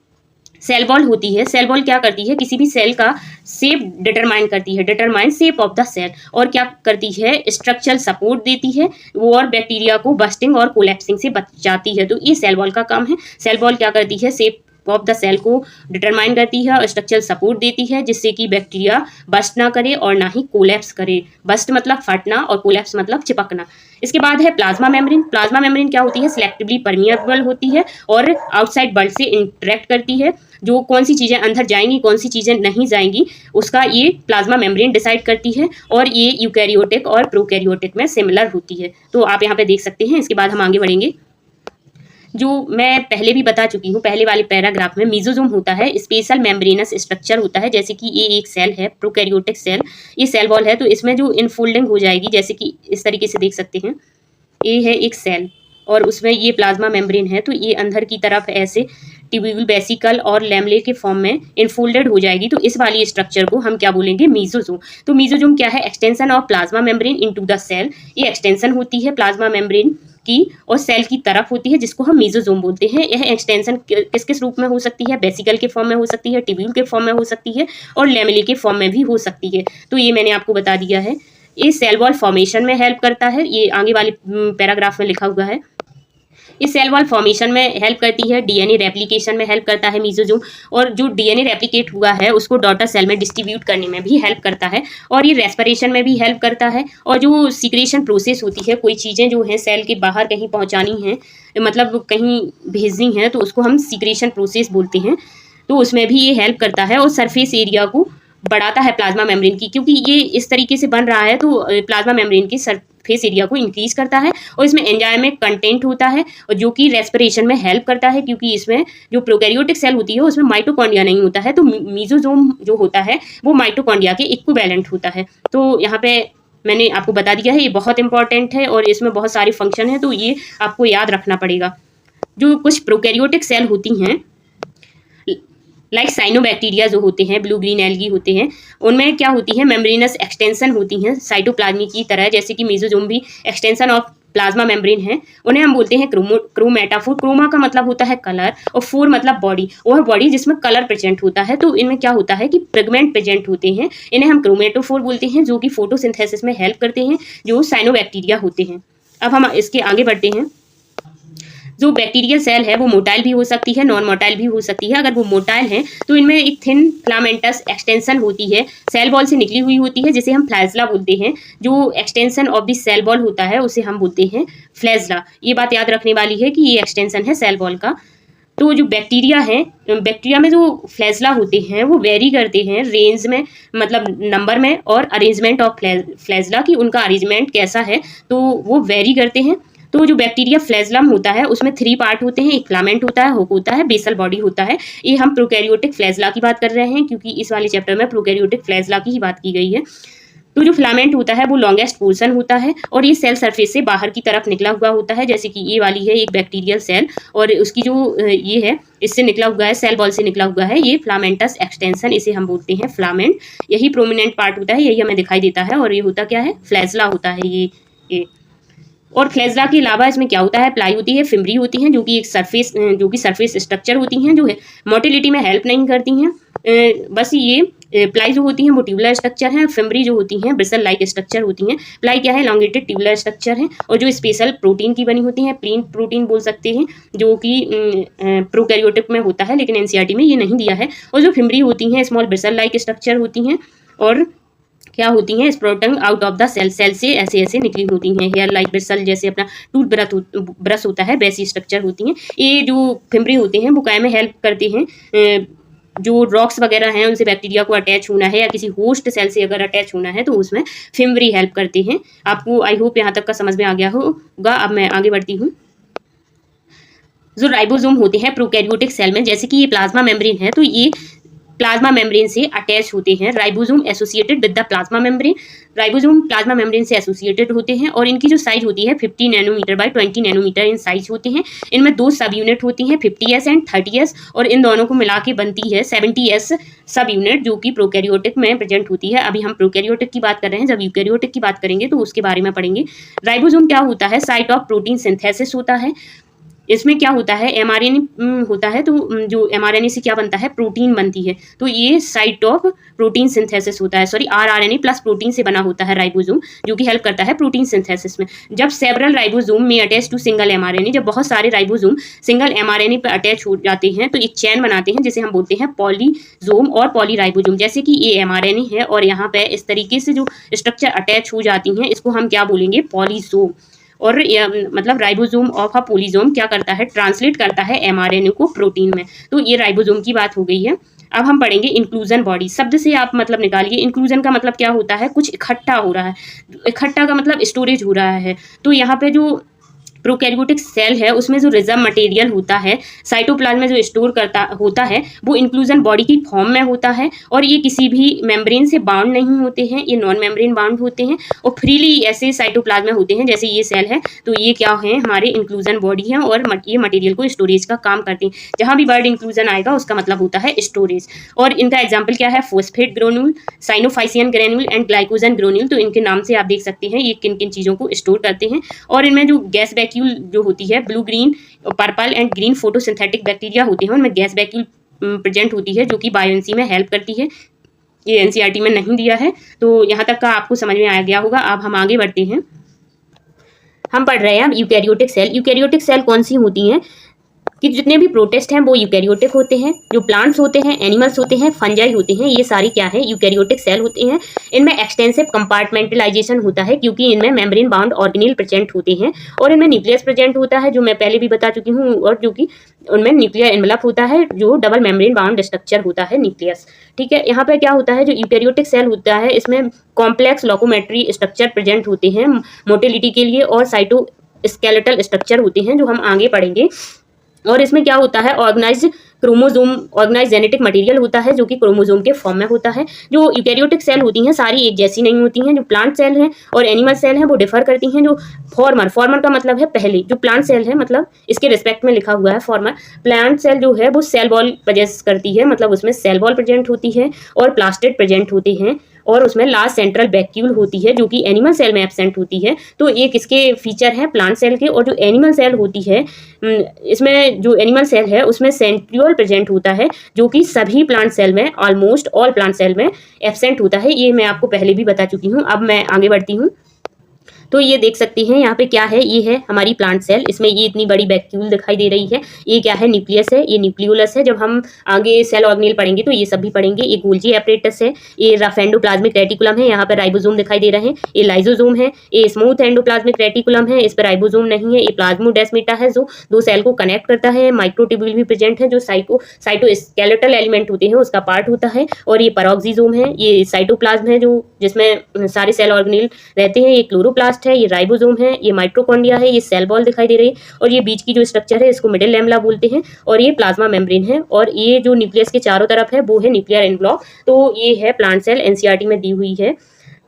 सेल वॉल होती है, सेल वॉल क्या करती है, किसी भी सेल का शेप डिटरमाइन करती है, determine shape of the cell, और क्या करती है, स्ट्रक्चरल सपोर्ट देती है वो, और बैक्टीरिया को बस्टिंग और कोलैप्सिंग से बचाती है। तो ये सेल वॉल का काम है। सेल वॉल क्या करती है, शेप ऑफ द सेल को डिटरमाइन करती है और स्ट्रक्चरल सपोर्ट देती है जिससे कि बैक्टीरिया बस्ट ना करे और ना ही कोलैप्स करे। बस्ट मतलब फटना और कोलैप्स मतलब चिपकना। इसके बाद है प्लाज्मा मेम्ब्रेन। प्लाज्मा मेम्ब्रेन क्या होती है, सिलेक्टिवली परमिएबल होती है और आउटसाइड वर्ल्ड से इंटरेक्ट करती है। जो कौन सी चीज़ें अंदर जाएंगी कौन सी चीज़ें नहीं जाएंगी उसका ये प्लाज्मा मेम्ब्रेन डिसाइड करती है, और ये यूकैरियोटिक और प्रोकैरियोटिक में सिमिलर होती है। तो आप यहाँ पे देख सकते हैं। इसके बाद हम आगे बढ़ेंगे। जो मैं पहले भी बता चुकी हूँ पहले वाले पैराग्राफ में, मीजोजोम होता है स्पेशल मेम्ब्रेनस स्ट्रक्चर होता है, जैसे कि ये एक सेल है प्रोकैरियोटिक सेल, ये सेल वॉल है, तो इसमें जो इनफोल्डिंग हो जाएगी, जैसे कि इस तरीके से देख सकते हैं, ये है एक सेल और उसमें ये प्लाज्मा मेम्ब्रेन है, तो ये अंदर की तरफ ऐसे ट्यूब्यूल वेसिकल और लैमले के फॉर्म में इनफोल्डेड हो जाएगी, तो इस वाली स्ट्रक्चर को हम क्या बोलेंगे, मीजोजोम। तो मीजोजोम क्या है, extension of plasma membrane into the cell, ये एक्सटेंशन होती है प्लाज्मा मेम्ब्रेन की और सेल की तरफ होती है, जिसको हम मीजोजोम बोलते हैं। यह एक्सटेंशन किस किस रूप में हो सकती है, वेसिकल के फॉर्म में हो सकती है, ट्यूब्यूल के फॉर्म में हो सकती है और लैमेले के फॉर्म में भी हो सकती है। तो ये मैंने आपको बता दिया है। ये सेल वॉल फॉर्मेशन में हेल्प करता है, ये आगे वाले पैराग्राफ में लिखा हुआ है। ये सेल वॉल फॉर्मेशन में हेल्प करती है, डीएनए रेप्लिकेशन में हेल्प करता है मीजोजोम, और जो डीएनए रेप्लिकेट हुआ है उसको डॉटर सेल में डिस्ट्रीब्यूट करने में भी हेल्प करता है, और ये रेस्पिरेशन में भी हेल्प करता है, और जो सीक्रेशन प्रोसेस होती है, कोई चीज़ें जो हैं सेल के बाहर कहीं पहुँचानी हैं, मतलब कहीं भेजनी है, तो उसको हम सीक्रेशन प्रोसेस बोलते हैं, तो उसमें भी ये हेल्प करता है, और सरफेस एरिया को बढ़ाता है प्लाज्मा मेम्ब्रेन की, क्योंकि ये इस तरीके से बन रहा है तो प्लाज्मा मेम्ब्रेन की सरफेस एरिया को इंक्रीज करता है, और इसमें एंजाइमिक कंटेंट होता है और जो कि रेस्पिरेशन में हेल्प करता है, क्योंकि इसमें जो प्रोकैरियोटिक सेल होती है उसमें माइटोकॉन्ड्रिया नहीं होता है, तो मीजोजोम जो होता है वो माइटोकॉन्ड्रिया के इक्विवेलेंट होता है। तो यहाँ पे मैंने आपको बता दिया है, ये बहुत इंपॉर्टेंट है और इसमें बहुत सारे फंक्शन है, तो ये आपको याद रखना पड़ेगा। जो कुछ प्रोकैरियोटिक सेल होती हैं लाइक साइनोबैक्टीरिया जो होते हैं, ब्लू ग्रीन एल्गी होते हैं, उनमें क्या होती है, मेम्ब्रेनस एक्सटेंशन होती हैं साइटोप्लाज्मी की तरह, जैसे कि मीजोजोम भी एक्सटेंशन ऑफ प्लाज्मा मेम्ब्रेन है। उन्हें हम बोलते हैं क्रोमेटाफोर। क्रोमा का मतलब होता है कलर और फोर मतलब बॉडी, वह बॉडी जिसमें कलर प्रेजेंट होता है। तो इनमें क्या होता है कि पिगमेंट प्रेजेंट होते हैं, इन्हें हम क्रोमेटोफोर बोलते हैं, जो कि फोटोसिंथेसिस में हेल्प करते हैं, जो साइनोबैक्टीरिया होते हैं। अब हम इसके आगे बढ़ते हैं। जो बैक्टीरियल सेल है वो मोटाइल भी हो सकती है, नॉन मोटाइल भी हो सकती है। अगर वो मोटाइल है तो इनमें एक थिन फिलामेंटस एक्सटेंशन होती है, सेल वॉल से निकली हुई होती है, जिसे हम फ्लैजला बोलते हैं। जो extension of the cell wall होता है उसे हम बोलते हैं फ्लैजला। ये बात याद रखने वाली है कि ये एक्सटेंशन है सेल वॉल का। तो जो बैक्टीरिया है, बैक्टीरिया में जो फ्लैजला होते हैं वो वेरी करते हैं रेंज में, मतलब नंबर में, और अरेंजमेंट ऑफ फ्लैजला की उनका अरेंजमेंट कैसा है तो वो वेरी करते हैं। तो जो बैक्टीरिया फ्लैजलम होता है उसमें 3 पार्ट होते हैं, एक फिलामेंट होता है, हुक होता है, बेसल बॉडी होता है। ये हम प्रोकैरियोटिक फ्लैजला की बात कर रहे हैं, क्योंकि इस वाले चैप्टर में प्रोकैरियोटिक फ्लैजला की ही बात की गई है। तो जो फिलामेंट होता है वो लॉन्गेस्ट पोर्शन होता है और ये सेल सरफेस से बाहर की तरफ निकला हुआ होता है, जैसे कि ये वाली है एक बैक्टीरियल सेल और उसकी जो ये है इससे निकला हुआ है, सेल वॉल से निकला हुआ है, ये फिलामेंटस एक्सटेंशन, इसे हम बोलते हैं फिलामेंट। यही प्रोमिनेंट पार्ट होता है, यही हमें दिखाई देता है, और ये होता क्या है, फ्लैजला होता है ये। और फ्लैजला के अलावा इसमें क्या होता है, प्लाई होती है, फिम्बरी होती हैं, जो कि एक सरफेस स्ट्रक्चर होती हैं, जो है मोटिलिटी में हेल्प नहीं करती हैं। बस ये प्लाई जो होती हैं वो ट्यूबुलर स्ट्रक्चर है, फिम्बरी जो होती हैं ब्रिसल लाइक स्ट्रक्चर होती हैं। प्लाई क्या है, एलोंगेटेड ट्यूबुलर स्ट्रक्चर है, और जो स्पेशल प्रोटीन की बनी होती हैं, प्लीन प्रोटीन बोल सकते हैं, जो कि प्रोकैरियोटिक में होता है, लेकिन एनसीईआरटी में ये नहीं दिया है। और जो फिम्बरी होती हैं स्मॉल ब्रिसल लाइक स्ट्रक्चर होती हैं, और क्या होती हैं, sprouting out of the cell, cell से ऐसे ऐसे निकली होती हैं, हेयर लाइक ब्रिसल, जैसे अपना टूथ ब्रश होता है वैसी स्ट्रक्चर होती हैं। ये जो फिम्बरी होते हैं वो काय में हेल्प करते हैं, जो रॉक्स वगैरह हैं उनसे बैक्टीरिया को अटैच होना है या किसी होस्ट सेल से अगर अटैच होना है तो उसमें फिम्बरी हेल्प करते हैं। आपको आई होप यहाँ तक का समझ में आ गया होगा। अब मैं आगे बढ़ती हूँ। जो राइबोसोम होते हैं प्रोकैरियोटिक सेल में, जैसे कि ये प्लाज्मा मेम्ब्रेन है, तो ये प्लाज्मा मेम्ब्रेन से अटैच होते हैं। Ribosome associated with the plasma membrane, ribosome plasma membrane से एसोसिएटेड होते हैं, और इनकी जो साइज होती है 50 nanometre by 20 nanometre in size होते हैं। इनमें 2 सब यूनिट होती हैं, 50s एंड 30s, और इन दोनों को मिला के बनती है 70s सब यूनिट, जो कि प्रोकैरियोटिक में प्रेजेंट होती है। अभी हम प्रोकैरियोटिक की बात कर रहे हैं, जब यूकैरियोटिक की बात करेंगे तो उसके बारे में पढ़ेंगे। राइबोसोम क्या होता है, साइट ऑफ प्रोटीन सिंथेसिस होता है। इसमें क्या होता है, एमआरएनए होता है, तो जो एमआरएनए से क्या बनता है, प्रोटीन बनती है, तो ये साइट ऑफ प्रोटीन सिंथेसिस होता है। सॉरी, आरआरएनए प्लस प्रोटीन से बना होता है राइबोसोम, जो कि हेल्प करता है प्रोटीन सिंथेसिस में। जब सेवरल राइबोसोम में अटैच टू सिंगल एमआरएनए, जब बहुत सारे राइबोसोम सिंगल एमआरएनए पर अटैच हो जाते हैं तो एक चैन बनाते हैं, जिसे हम बोलते हैं पॉलीजोम और पॉलीराइबोसोम। जैसे कि ये एमआरएनए है और यहाँ पे इस तरीके से जो स्ट्रक्चर अटैच हो जाती हैं, इसको हम क्या बोलेंगे, पॉलीजोम। और मतलब राइबोसोम ऑफ अ पॉलीजोम क्या करता है, ट्रांसलेट करता है एमआरएनए को प्रोटीन में। तो ये राइबोसोम की बात हो गई है। अब हम पढ़ेंगे इंक्लूजन बॉडी। शब्द से आप मतलब निकालिए, इंक्लूजन का मतलब क्या होता है, कुछ इकट्ठा हो रहा है, इकट्ठा का मतलब स्टोरेज हो रहा है। तो यहाँ पे जो प्रोकैरियोटिक सेल है उसमें जो रिजर्व मटेरियल होता है साइटोप्लाज्म में जो स्टोर करता होता है वो इंक्लूजन बॉडी की फॉर्म में होता है और ये किसी भी मेम्ब्रेन से बाउंड नहीं होते हैं, ये नॉन मेम्ब्रेन बाउंड होते हैं और फ्रीली ऐसे साइटोप्लाज्म में होते हैं। जैसे ये सेल है तो ये क्या है, हमारे इंक्लूजन बॉडी है और ये मटेरियल को स्टोरेज का काम करते हैं। जहां भी वर्ड इंक्लूजन आएगा उसका मतलब होता है स्टोरेज। और इनका एग्जाम्पल क्या है, phosphate granule, cyanophycean granule and glycogen granule. तो इनके नाम से आप देख सकते हैं ये किन किन चीज़ों को स्टोर करते हैं। और इनमें जो गैस वैक्यूल जो होती है, blue green purple and green photosynthetic bacteria होते हैं, उनमें गैस वैक्यूल प्रेजेंट होती है जो कि बायोएंसी में हेल्प करती है। ये एनसीईआरटी में नहीं दिया है, तो यहाँ तक का आपको समझ में आ गया होगा। अब हम आगे बढ़ते हैं। हम पढ़ रहे हैं अब यूकैरियोटिक सेल। यूकैरियोटिक सेल कौन सी होती हैं कि जितने भी प्रोटिस्ट हैं वो यूकैरियोटिक होते हैं, जो प्लांट्स होते हैं, एनिमल्स होते हैं, फंजाई होते हैं, ये सारी क्या है, यूकैरियोटिक सेल होते हैं। इनमें एक्सटेंसिव कंपार्टमेंटलाइजेशन होता है क्योंकि इनमें मेम्ब्रेन बाउंड ऑर्गेनेल प्रेजेंट होते हैं और इनमें न्यूक्लियस प्रेजेंट होता है जो मैं पहले भी बता चुकी हूँ, और जो कि उनमें न्यूक्लियर एनवलप होता है जो डबल मेम्ब्रेन बाउंड स्ट्रक्चर होता है, न्यूक्लियस। ठीक है, यहाँ पे क्या होता है, जो यूकैरियोटिक सेल होता है इसमें कॉम्प्लेक्स लोकोमेट्री स्ट्रक्चर प्रेजेंट होते हैं मोटिलिटी के लिए और साइटो स्केलेटल स्ट्रक्चर होते हैं जो हम आगे पढ़ेंगे। और इसमें क्या होता है, organised chromosome, organise genetic material होता है जो कि क्रोमोसोम के फॉर्म में होता है। जो यूकैरियोटिक सेल होती हैं सारी एक जैसी नहीं होती हैं। जो प्लांट सेल हैं और एनिमल सेल हैं वो डिफर करती हैं। जो फॉर्मर का मतलब है पहले, जो प्लांट सेल है मतलब इसके रिस्पेक्ट में लिखा हुआ है फॉर्मर। प्लांट सेल जो है वो सेल वॉल प्रेजेंट करती है, मतलब उसमें सेल वॉल प्रेजेंट होती है और प्लास्टिड प्रेजेंट होते हैं और उसमें लास्ट सेंट्रल वैक्यूल होती है जो कि एनिमल सेल में एब्सेंट होती है। तो एक इसके फीचर है प्लांट सेल के। और जो एनिमल सेल होती है, इसमें जो एनिमल सेल है उसमें सेंट्रियोल प्रेजेंट होता है जो कि सभी प्लांट सेल में, ऑलमोस्ट ऑल प्लांट सेल में एब्सेंट होता है। ये मैं आपको पहले भी बता चुकी हूँ। अब मैं आगे बढ़ती हूँ। तो ये देख सकते हैं यहाँ पे क्या है, ये है हमारी प्लांट सेल। इसमें ये इतनी बड़ी वैक्यूल दिखाई दे रही है, ये क्या है, न्यूक्लियस है, ये न्यूक्लियोलस है। जब हम आगे सेल ऑर्गेनेल पढ़ेंगे तो ये सब भी पढ़ेंगे। ये गोल्जी एपरेटस है, ये रफ एंडोप्लाज्मिक रेटिकुलम है, यहाँ पर राइबोसोम दिखाई दे रहे हैं, ये लाइजोसोम है, ये स्मूथ एंडोप्लाज्मिक रेटिकुलम है, इस पर राइबोसोम नहीं है, ये प्लाज्मोडेस्माटा है जो दो सेल को कनेक्ट करता है, माइक्रोट्यूब्यूल भी प्रेजेंट है जो साइटोस्केलेटल एलिमेंट होते हैं उसका पार्ट होता है, और ये पेरोक्सिसोम है, ये साइटोप्लाज्म है जो जिसमें सारे सेल ऑर्गेनेल रहते हैं, ये क्लोरोप्लास्ट है, ये राइबोसोम है, ये माइटोकॉन्ड्रिया है, ये सेल वॉल दिखाई दे रही है, और ये बीच की जो स्ट्रक्चर है इसको मिडिल लैमेला बोलते हैं, और ये प्लाज्मा मेम्ब्रेन है, और ये जो न्यूक्लियस के चारों तरफ है वो है न्यूक्लियर एनवलप। तो ये है प्लांट सेल, एनसीईआरटी में दी हुई है।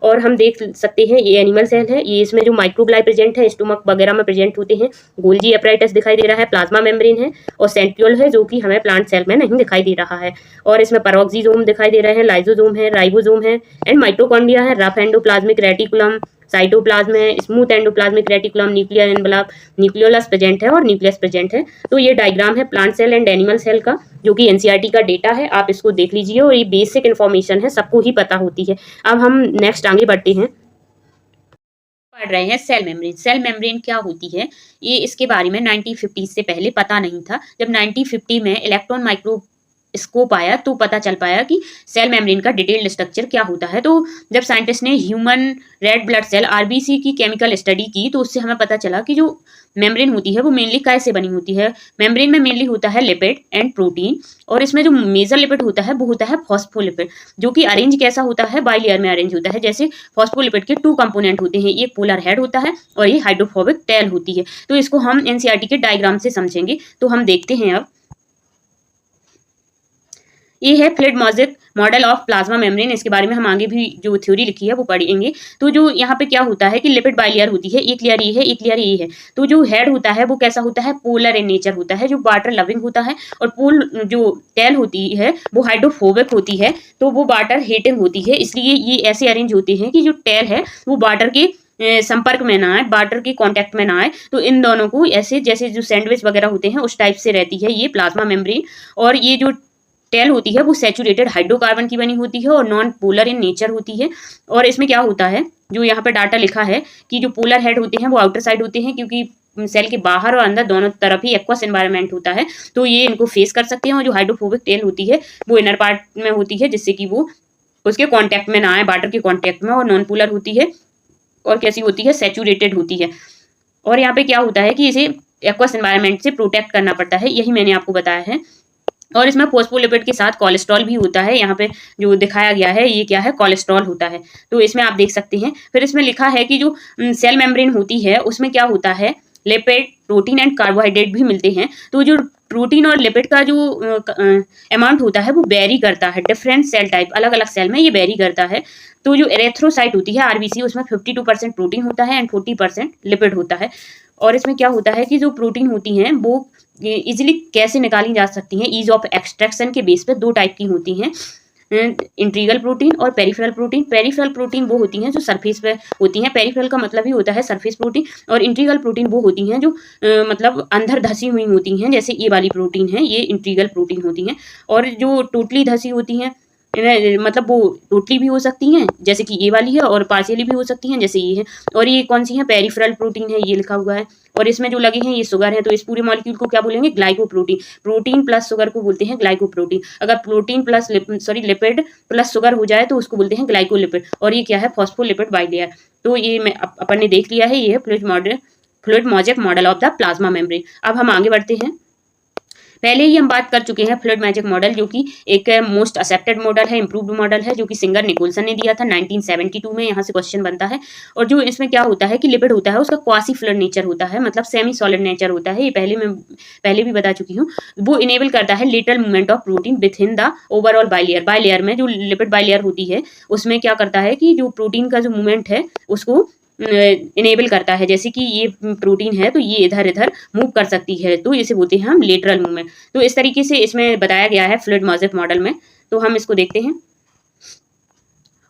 और हम देख सकते हैं ये एनिमल सेल है, ये इसमें जो माइक्रोग्लाई प्रेजेंट है स्टोमक वगैरह में प्रेजेंट होते हैं, गोल्जी एपरेटस दिखाई दे रहा है, प्लाज्मा मेम्ब्रेन है, और सेंट्रियोल है जो कि हमें प्लांट सेल में नहीं दिखाई दे रहा है, और इसमें पेरोक्सिसोम दिखाई दे रहे हैं, लाइजोसोम है, राइबोसोम है, एंड माइटोकॉन्ड्रिया है, रफ एंडोप्लाज्मिक रेटिकुलम, साइटोप्लाज्म है, smooth endoplasmic reticulum, nuclear envelope, nucleolus present है और न्यूक्लियस प्रेजेंट है। तो ये डायग्राम है plant cell and animal cell का जो कि एनसीईआरटी का डेटा है, आप इसको देख लीजिए, और ये बेसिक इन्फॉर्मेशन है, सबको ही पता होती है। अब हम नेक्स्ट आगे बढ़ते हैं। पढ़ रहे हैं सेल मेम्ब्रेन। सेल मेम्ब्रेन क्या होती है, ये इसके बारे में 1950 से पहले पता नहीं था। जब 1950 में इलेक्ट्रॉन माइक्रोस्कोप आया तो पता चल पाया कि सेल मेम्ब्रेन का डिटेल्ड स्ट्रक्चर क्या होता है। तो जब साइंटिस्ट ने human red blood cell RBC की केमिकल स्टडी की तो उससे हमें पता चला कि जो मेम्ब्रेन होती है वो मेनली कैसे बनी होती है। मेम्ब्रेन में मेनली होता है लिपिड एंड प्रोटीन, और इसमें जो मेजर लिपिड होता है वो होता है फॉस्फोलिपिड, जो कि अरेंज कैसा होता है, बाइलेयर में अरेंज होता है। जैसे फॉस्फोलिपिड के 2 कंपोनेंट होते हैं, एक पोलर हेड होता है और ये हाइड्रोफोबिक टेल होती है। तो इसको हम एनसीईआरटी के डायग्राम से समझेंगे। तो हम देखते हैं अब, ये है fluid model of plasma membrane. इसके बारे में हम आगे भी जो थ्योरी लिखी है वो पढ़ेंगे। तो जो यहाँ पे क्या होता है कि लिपिड बाइलेयर होती है, एक लेयर ये है, एक लेयर ये है। तो जो हेड होता है वो कैसा होता है, पोलर इन नेचर होता है, जो वाटर लविंग होता है, और जो टेल होती है वो हाइड्रोफोबिक होती है, तो वो वाटर हेटिंग होती है। इसलिए ये ऐसे अरेंज होते हैं कि जो टेल है वो वाटर के संपर्क में ना आए, वाटर के कांटेक्ट में ना आए। तो इन दोनों को ऐसे जैसे जो सैंडविच वगैरह होते हैं उस टाइप से रहती है ये प्लाज्मा मेम्ब्रेन। और ये जो टेल होती है वो सैचुरेटेड हाइड्रोकार्बन की बनी होती है और नॉन पोलर इन नेचर होती है। और इसमें क्या होता है, जो यहाँ पे डाटा लिखा है कि जो पोलर हेड होते हैं वो आउटर साइड होते हैं, क्योंकि सेल के बाहर और अंदर दोनों तरफ ही एक्वस एनवायरनमेंट होता है, तो ये इनको फेस कर सकते हैं। और जो हाइड्रोफोबिक टेल होती है वो इनर पार्ट में होती है, जिससे कि वो उसके कॉन्टैक्ट में ना आए, वाटर के कॉन्टैक्ट में। और नॉन पोलर होती है और कैसी होती है, सैचुरेटेड होती है। और यहाँ पे क्या होता है कि इसे एक्वस एनवायरनमेंट से प्रोटेक्ट करना पड़ता है, यही मैंने आपको बताया है। और इसमें फोस्फोलिपिड के साथ कोलेस्ट्रॉल भी होता है, यहाँ पे जो दिखाया गया है ये क्या है, कोलेस्ट्रॉल होता है। तो इसमें आप देख सकते हैं। फिर इसमें लिखा है कि जो सेल मेम्ब्रेन होती है उसमें क्या होता है लिपिड, प्रोटीन एंड कार्बोहाइड्रेट भी मिलते हैं। तो जो प्रोटीन और लिपिड का जो अमाउंट होता है वो वेरी करता है, डिफरेंट सेल टाइप, अलग अलग सेल में ये वेरी करता है। तो जो एरेथ्रोसाइट होती है आरबीसी, उसमें 52% प्रोटीन होता है एंड 40% लिपिड होता है। और इसमें क्या होता है कि जो प्रोटीन होती हैं वो इजीली कैसे निकाली जा सकती हैं, ईज ऑफ एक्सट्रैक्शन के बेस पे दो टाइप की होती हैं, इंटीग्रल प्रोटीन और पेरिफेरल प्रोटीन। पेरिफेरल प्रोटीन वो होती हैं जो सरफेस पे होती हैं, पेरिफेरल का मतलब ही होता है सरफेस प्रोटीन, और इंटीग्रल प्रोटीन वो होती हैं जो मतलब अंदर धसी हुई होती हैं, जैसे ये वाली प्रोटीन है, ये इंटीग्रल प्रोटीन होती हैं। और जो टोटली धसी होती हैं मतलब वो टोटली भी हो सकती हैं जैसे कि ये वाली है, और पार्शियली भी हो सकती हैं जैसे ये है। और ये कौन सी है, पेरिफेरल प्रोटीन है, ये लिखा हुआ है। और इसमें जो लगे हैं ये शुगर है, तो इस पूरे मॉलिक्यूल को क्या बोलेंगे, ग्लाइकोप्रोटीन। प्रोटीन प्लस शुगर को बोलते हैं ग्लाइकोप्रोटीन। अगर protein plus lipid plus sugar हो जाए तो उसको बोलते हैं ग्लाइकोलिपिड। और ये क्या है, फॉस्फोलिपिड बाइलेयर। तो ये मैं अपन ने देख लिया है, ये है fluid magic model of the plasma membrane. अब हम आगे बढ़ते हैं। पहले ही हम बात कर चुके हैं फ्लूइड मैजिक मॉडल, जो कि एक मोस्ट एक्सेप्टेड मॉडल है, इंप्रूव्ड मॉडल है, जो कि सिंगर निकोलसन ने दिया था 1972 में। यहाँ से क्वेश्चन बनता है। और जो इसमें क्या होता है कि लिपिड होता है उसका क्वासी फ्लूइड नेचर होता है, मतलब सेमी सॉलिड नेचर होता है। ये पहले भी बता चुकी हूँ। वो इनेबल करता है lateral movement of protein with in the overall bilayer. Bilayer में जो लिपिड बाइलेयर होती है उसमें क्या करता है कि जो प्रोटीन का जो मूवमेंट है उसको इनेबल करता है। जैसे कि ये प्रोटीन है तो ये इधर इधर मूव कर सकती है, तो इसे बोलते हैं हम लेटरल मूवमेंट। तो इस तरीके से इसमें बताया गया है फ्लूइड मैजिक मॉडल में। तो हम इसको देखते हैं।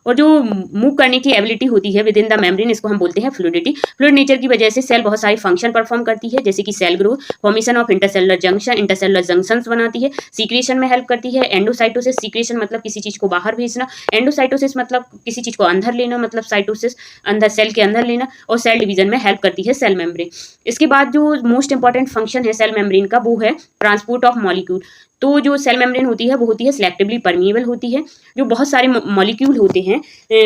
और जो मूव करने की एबिलिटी होती है विद इन द मेम्ब्रेन, इसको हम बोलते हैं फ्लूइडिटी। फ्लूइड नेचर की वजह से सेल बहुत सारी फंक्शन परफॉर्म करती है, जैसे कि cell growth, formation of intercellular junctions बनाती है, सीक्रेशन में हेल्प करती है, एंडोसाइटोसिस, सीक्रेशन मतलब किसी चीज को बाहर भेजना, एंडोसाइटोसिस मतलब किसी चीज को अंदर लेना, मतलब साइटोसिस अंदर सेल के अंदर लेना, और सेल डिवीजन में हेल्प करती है सेल मेम्ब्रेन। इसके बाद जो मोस्ट इंपॉर्टेंट फंक्शन है सेल मेम्ब्रेन का वो है ट्रांसपोर्ट ऑफ मॉलिक्यूल। तो जो सेल मेम्ब्रेन होती है वो होती है सिलेक्टिवली परमिएबल होती है। जो बहुत सारे मॉलिक्यूल होते हैं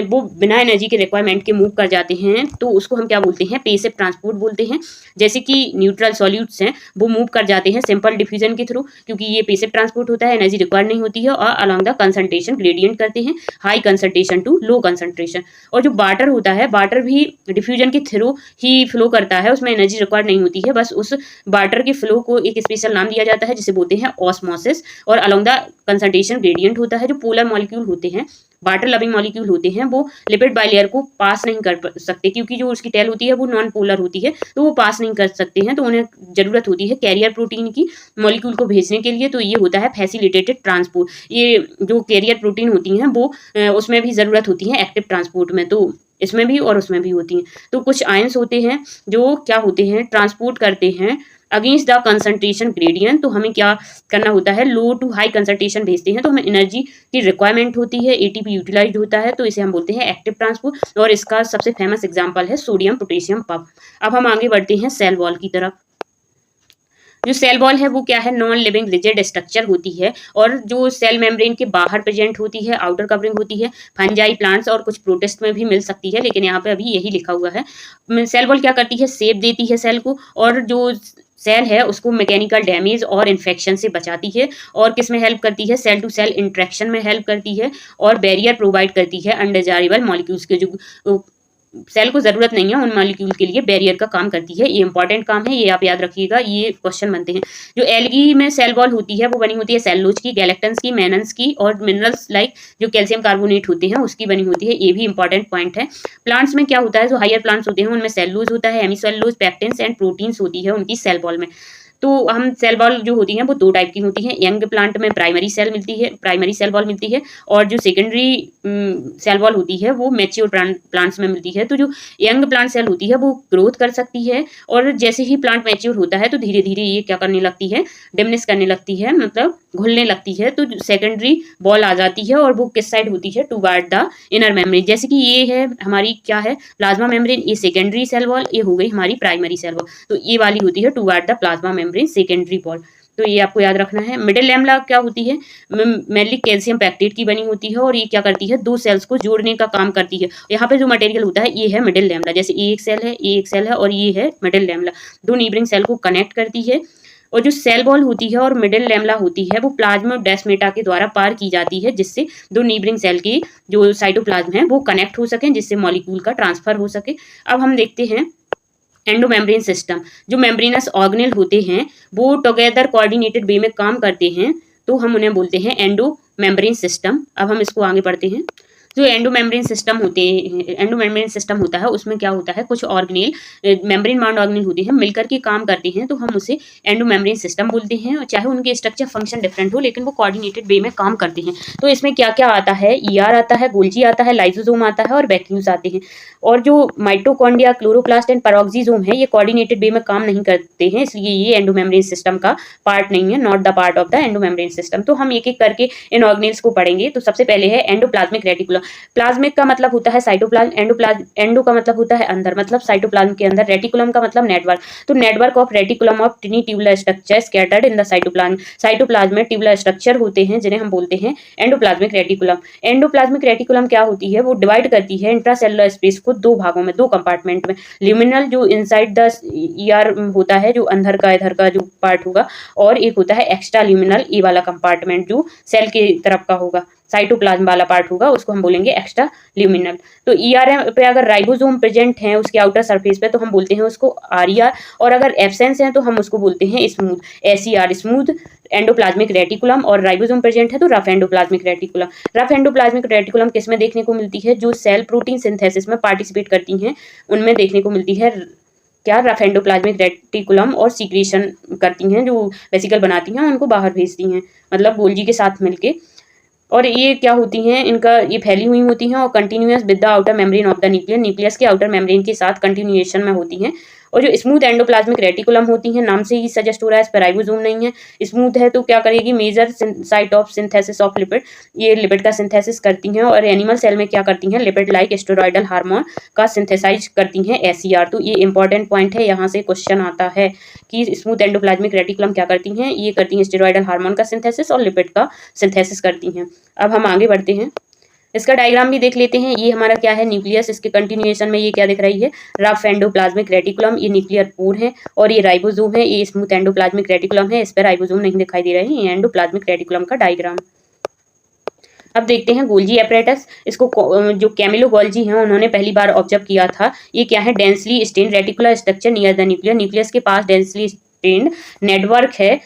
वो बिना एनर्जी के रिक्वायरमेंट के मूव कर जाते हैं, तो उसको हम क्या बोलते हैं, पेसिव ट्रांसपोर्ट बोलते हैं। जैसे कि न्यूट्रल सॉल्यूट्स हैं वो मूव कर जाते हैं सिंपल डिफ्यूजन के थ्रू, क्योंकि ये पेसिव ट्रांसपोर्ट होता है, एनर्जी रिक्वायर्ड नहीं होती है, और अलॉन्ग द कंसंट्रेशन ग्रेडियंट करते हैं, high concentration to low concentration. और जो वाटर होता है, वाटर भी डिफ्यूजन के थ्रू ही फ्लो करता है, उसमें एनर्जी रिक्वायर्ड नहीं होती है, बस उस वाटर के फ्लो को एक स्पेशल नाम दिया जाता है जिसे बोलते हैं ऑस्मोसिस। और अलॉन्ग द कंसंट्रेशन ग्रेडियंट होता है। जो पोलर मॉलिक्यूल होते हैं, वाटर लविंग मॉलिक्यूल होते हैं, वो लिपिड बाइलेयर को पास नहीं कर सकते, क्योंकि जो उसकी टेल होती है वो नॉन पोलर होती है, तो वो पास नहीं कर सकते हैं। तो उन्हें जरूरत होती है कैरियर प्रोटीन की मॉलिक्यूल को भेजने के लिए, तो ये होता है फैसिलिटेटेड ट्रांसपोर्ट। ये जो कैरियर प्रोटीन होती हैं वो उसमें भी जरूरत होती है एक्टिव ट्रांसपोर्ट में, तो इसमें भी और उसमें भी होती हैं। तो कुछ आयंस होते हैं जो क्या होते हैं, ट्रांसपोर्ट करते हैं अगेंस्ट द कंसंट्रेशन ग्रेडियंट। तो हमें क्या करना होता है, लो टू हाई कंसंट्रेशन भेजते हैं, तो हमें एनर्जी की रिक्वायरमेंट होती है, एटीपी यूटिलाइज होता है, तो इसे हम बोलते हैं एक्टिव ट्रांसपोर्ट। और इसका सबसे फेमस एग्जांपल है सोडियम पोटेशियम पंप। अब हम आगे बढ़ते हैं सेल वॉल की तरफ। जो सेल वॉल है वो क्या है, नॉन लिविंग रिजिड स्ट्रक्चर होती है, और जो सेल मेम्ब्रेन के बाहर प्रेजेंट होती है, आउटर कवरिंग होती है। फंजाई, प्लांट्स और कुछ प्रोटिस्ट में भी मिल सकती है, लेकिन यहाँ पे अभी यही लिखा हुआ है। सेल वॉल क्या करती है, शेप देती है सेल को, और जो सेल है उसको मैकेनिकल डैमेज और इन्फेक्शन से बचाती है। और किस में हेल्प करती है, सेल टू सेल इंटरेक्शन में हेल्प करती है, और बैरियर प्रोवाइड करती है अनडिजायरेबल मॉलिक्यूल्स के, जो सेल को जरूरत नहीं है उन मॉलिक्यूल के लिए बैरियर का काम करती है। ये इंपॉर्टेंट काम है, ये आप याद रखिएगा, ये क्वेश्चन बनते हैं। जो एल्गी में सेल वॉल होती है वो बनी होती है सेलुलोज की, गैलेक्टन्स की, मेनन्स की, और मिनरल्स लाइक जो कैल्शियम कार्बोनेट होते हैं उसकी बनी होती है। ये भी इंपॉर्टेंट पॉइंट है। प्लांट्स में क्या होता है, जो हायर प्लांट्स होते हैं उनमें सेलुलोज होता है, हेमिसेलुलोज, पेक्टिन्स एंड प्रोटीन्स होती है उनकी सेल वॉल में। तो हम सेल वॉल जो होती हैं वो दो टाइप की होती हैं। यंग प्लांट में प्राइमरी सेल वॉल मिलती है, और जो सेकेंडरी सेल वॉल होती है वो मैच्योर प्लांट्स में मिलती है। तो जो यंग प्लांट सेल होती है वो ग्रोथ कर सकती है, और जैसे ही प्लांट मैच्योर होता है तो धीरे धीरे ये क्या करने लगती है, डिमिनिश करने लगती है, मतलब घुलने लगती है। तो सेकेंडरी वॉल आ जाती है, और वो किस साइड होती है, टुवर्ड द इनर मेम्ब्रेन। जैसे कि ये है हमारी क्या है, प्लाज्मा मेम्ब्रेन, ये सेकेंडरी सेल वॉल, ये हो गई हमारी प्राइमरी सेल वॉल। तो ये वाली होती है toward the plasma membrane, secondary wall. तो ये आपको याद रखना है। मिडिल लैमेला क्या होती है, मेनली कैल्शियम पैक्टेट की बनी होती है, और ये क्या करती है, दो सेल्स को जोड़ने का काम करती है। यहाँ पे जो मटेरियल होता है ये है मिडिल लैमेला, जैसे ये एक सेल है और ये है मिडिल लैमेला, दो नीबरिंग सेल को कनेक्ट करती है। और जो सेल वॉल होती है और मिडिल लैमेला होती है वो प्लाज्मोडेस्माटा के द्वारा पार की जाती है, जिससे दो नीबरिंग सेल की जो साइटोप्लाज्म है वो कनेक्ट हो सके, जिससे मॉलिक्यूल का ट्रांसफर हो सके। अब हम देखते हैं एंडोमेम्ब्रेन सिस्टम, जो मेम्ब्रेनस ऑर्गेनेल होते हैं वो टुगेदर कोऑर्डिनेटेड वे में काम करते हैं, तो हम उन्हें बोलते हैं एंडोमेम्ब्रेन सिस्टम। अब हम इसको आगे बढ़ते हैं। जो एंडोमेम्ब्रेन सिस्टम होते हैं, एंडोमेम्ब्रेन सिस्टम होता है उसमें क्या होता है, कुछ ऑर्गेनेल मेम्ब्रेन बाउंड ऑर्गेनेल होते हैं मिलकर के काम करते हैं, तो हम उसे एंडोमेम्ब्रेन सिस्टम बोलते हैं। और चाहे उनके स्ट्रक्चर फंक्शन डिफरेंट हो लेकिन वो कोऑर्डिनेटेड वे में काम करते हैं। तो इसमें क्या क्या आता है, ईआर आता है, गोल्जी आता है, लाइसोसोम आता है और वैक्यूल्स आते हैं। और जो माइटोकॉन्ड्रिया, क्लोरोप्लास्ट एंड पेरोक्सिसोम है ये कोऑर्डिनेटेड वे में काम नहीं करते हैं, इसलिए ये एंडोमेम्ब्रेन सिस्टम का पार्ट नहीं है, not the part of the endomembrane system. तो हम एक एक करके इन ऑर्गेनेल्स को पढ़ेंगे। तो सबसे पहले है एंडोप्लाज्मिक रेटिकुलम। प्लाज्मिक का मतलब होता है साइटोप्लाज्म, एंडो का मतलब होता है अंदर, मतलब साइटोप्लाज्म के अंदर, रेटिकुलम का मतलब नेटवर्क। तो network of reticulum of टिनी tubular structure scattered in the cytoplasm. Cytoplasm में ट्यूबुलर स्ट्रक्चर होते हैं जिन्हें हम बोलते हैं एंडोप्लाज्मिक रेटिकुलम। एंडोप्लाज्मिक रेटिकुलम क्या होती है, वो डिवाइड करती है इंट्रासेलुलर स्पेस को दो भागों में, दो कंपार्टमेंट में। ल्यूमिनल जो इनसाइड द ईआर होता है, जो अंदर का इधर का जो पार्ट होगा, और एक होता है एक्स्ट्रा ल्यूमिनल ए वाला कंपार्टमेंट जो सेल के तरफ का होगा, साइटोप्लाज्म वाला पार्ट होगा, उसको हम बोलेंगे एक्स्ट्रा ल्यूमिनल। तो ईआर पे अगर राइबोसोम प्रेजेंट है उसके आउटर सरफेस पे तो हम बोलते हैं उसको आरईआर, और अगर एब्सेंस है तो हम उसको बोलते हैं smooth, SER, smooth endoplasmic reticulum. और राइबोसोम प्रेजेंट है तो rough endoplasmic reticulum. Rough endoplasmic reticulum किस में देखने को मिलती है, जो सेल प्रोटीन सिंथेसिस में पार्टिसिपेट करती हैं उनमें देखने को मिलती है। क्या, रफ एंडोप्लाज्मिक रेटिकुलम, और सीक्रेशन करती हैं, जो वेसिकल बनाती हैं उनको बाहर भेजती हैं, मतलब गोल्जी के साथ मिलके। और ये क्या होती हैं, इनका ये फैली हुई होती हैं और continuous with the outer membrane of the nucleus, nucleus के आउटर मेम्ब्रेन के साथ कंटिन्यूएशन में होती हैं। और जो स्मूथ एंडोप्लाज्मिक रेटिकुलम होती हैं, नाम से ही सजेस्ट हो रहा है, इस पर राइबोसोम नहीं है, स्मूथ है, तो क्या करेगी, major site of synthesis of lipid, ये लिपिड का सिंथेसिस करती हैं। और एनिमल सेल में क्या करती हैं, लिपिड लाइक स्टेरॉयडल हार्मोन का सिंथेसाइज करती हैं, एसईआर। तो ये इंपॉर्टेंट पॉइंट है, यहाँ से क्वेश्चन आता है कि स्मूथ एंडोप्लाज्मिक रेटिकुलम क्या करती हैं, ये करती हैं स्टेरॉयडल हार्मोन का सिंथेसिस और लिपिड का सिंथेसिस करती हैं। अब हम आगे बढ़ते हैं, इसका डायग्राम भी देख लेते हैं। ये हमारा क्या है, न्यूक्लियस, इसके कंटिन्यूएशन में ये क्या दिख रही है, रफ एंडोप्लाज्मिक रेटिकुलम, ये न्यूक्लियर पोर है, और ये राइबोसोम है, ये स्मूथ एंडोप्लाज्मिक रेटिकुलम है, इस पर राइबोसोम नहीं दिखाई दे रहे हैं, ये एंडोप्लाज्मिक रेटिकुलम का डायग्राम। अब देखते हैं गोल्जी एपरेटस। इसको जो कैमिलो गोल्जी हैं उन्होंने पहली बार ऑब्जर्व किया था। ये क्या है, densely stained reticular structure near the nucleus, nucleus के पास डेंसली स्टेन्ड नेटवर्क है,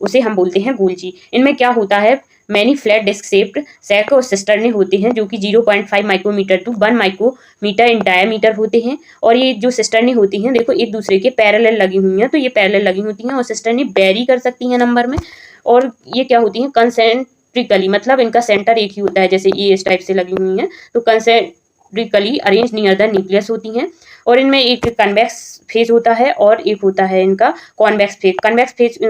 उसे हम बोलते हैं गोल्जी। इनमें क्या होता है, many flat disc shaped sac और सिस्टर्ने होते हैं जो कि 0.5 micrometre to 1 micrometre in diameter होते हैं। और ये जो सिस्टर्ने होती हैं, देखो एक दूसरे के पैरेलल लगी हुई हैं, तो ये पैरेलल लगी होती हैं और सिस्टर्ने वेरी कर सकती हैं नंबर में। और ये क्या होती हैं, कंसेंट्रिकली, मतलब इनका सेंटर एक ही होता है, जैसे ये इस टाइप से लगी हुई हैं, तो concentrically arrange near the nucleus होती हैं। और इनमें एक कन्वेक्स फेज होता है और एक होता है इनका कॉन्वेक्स फेज।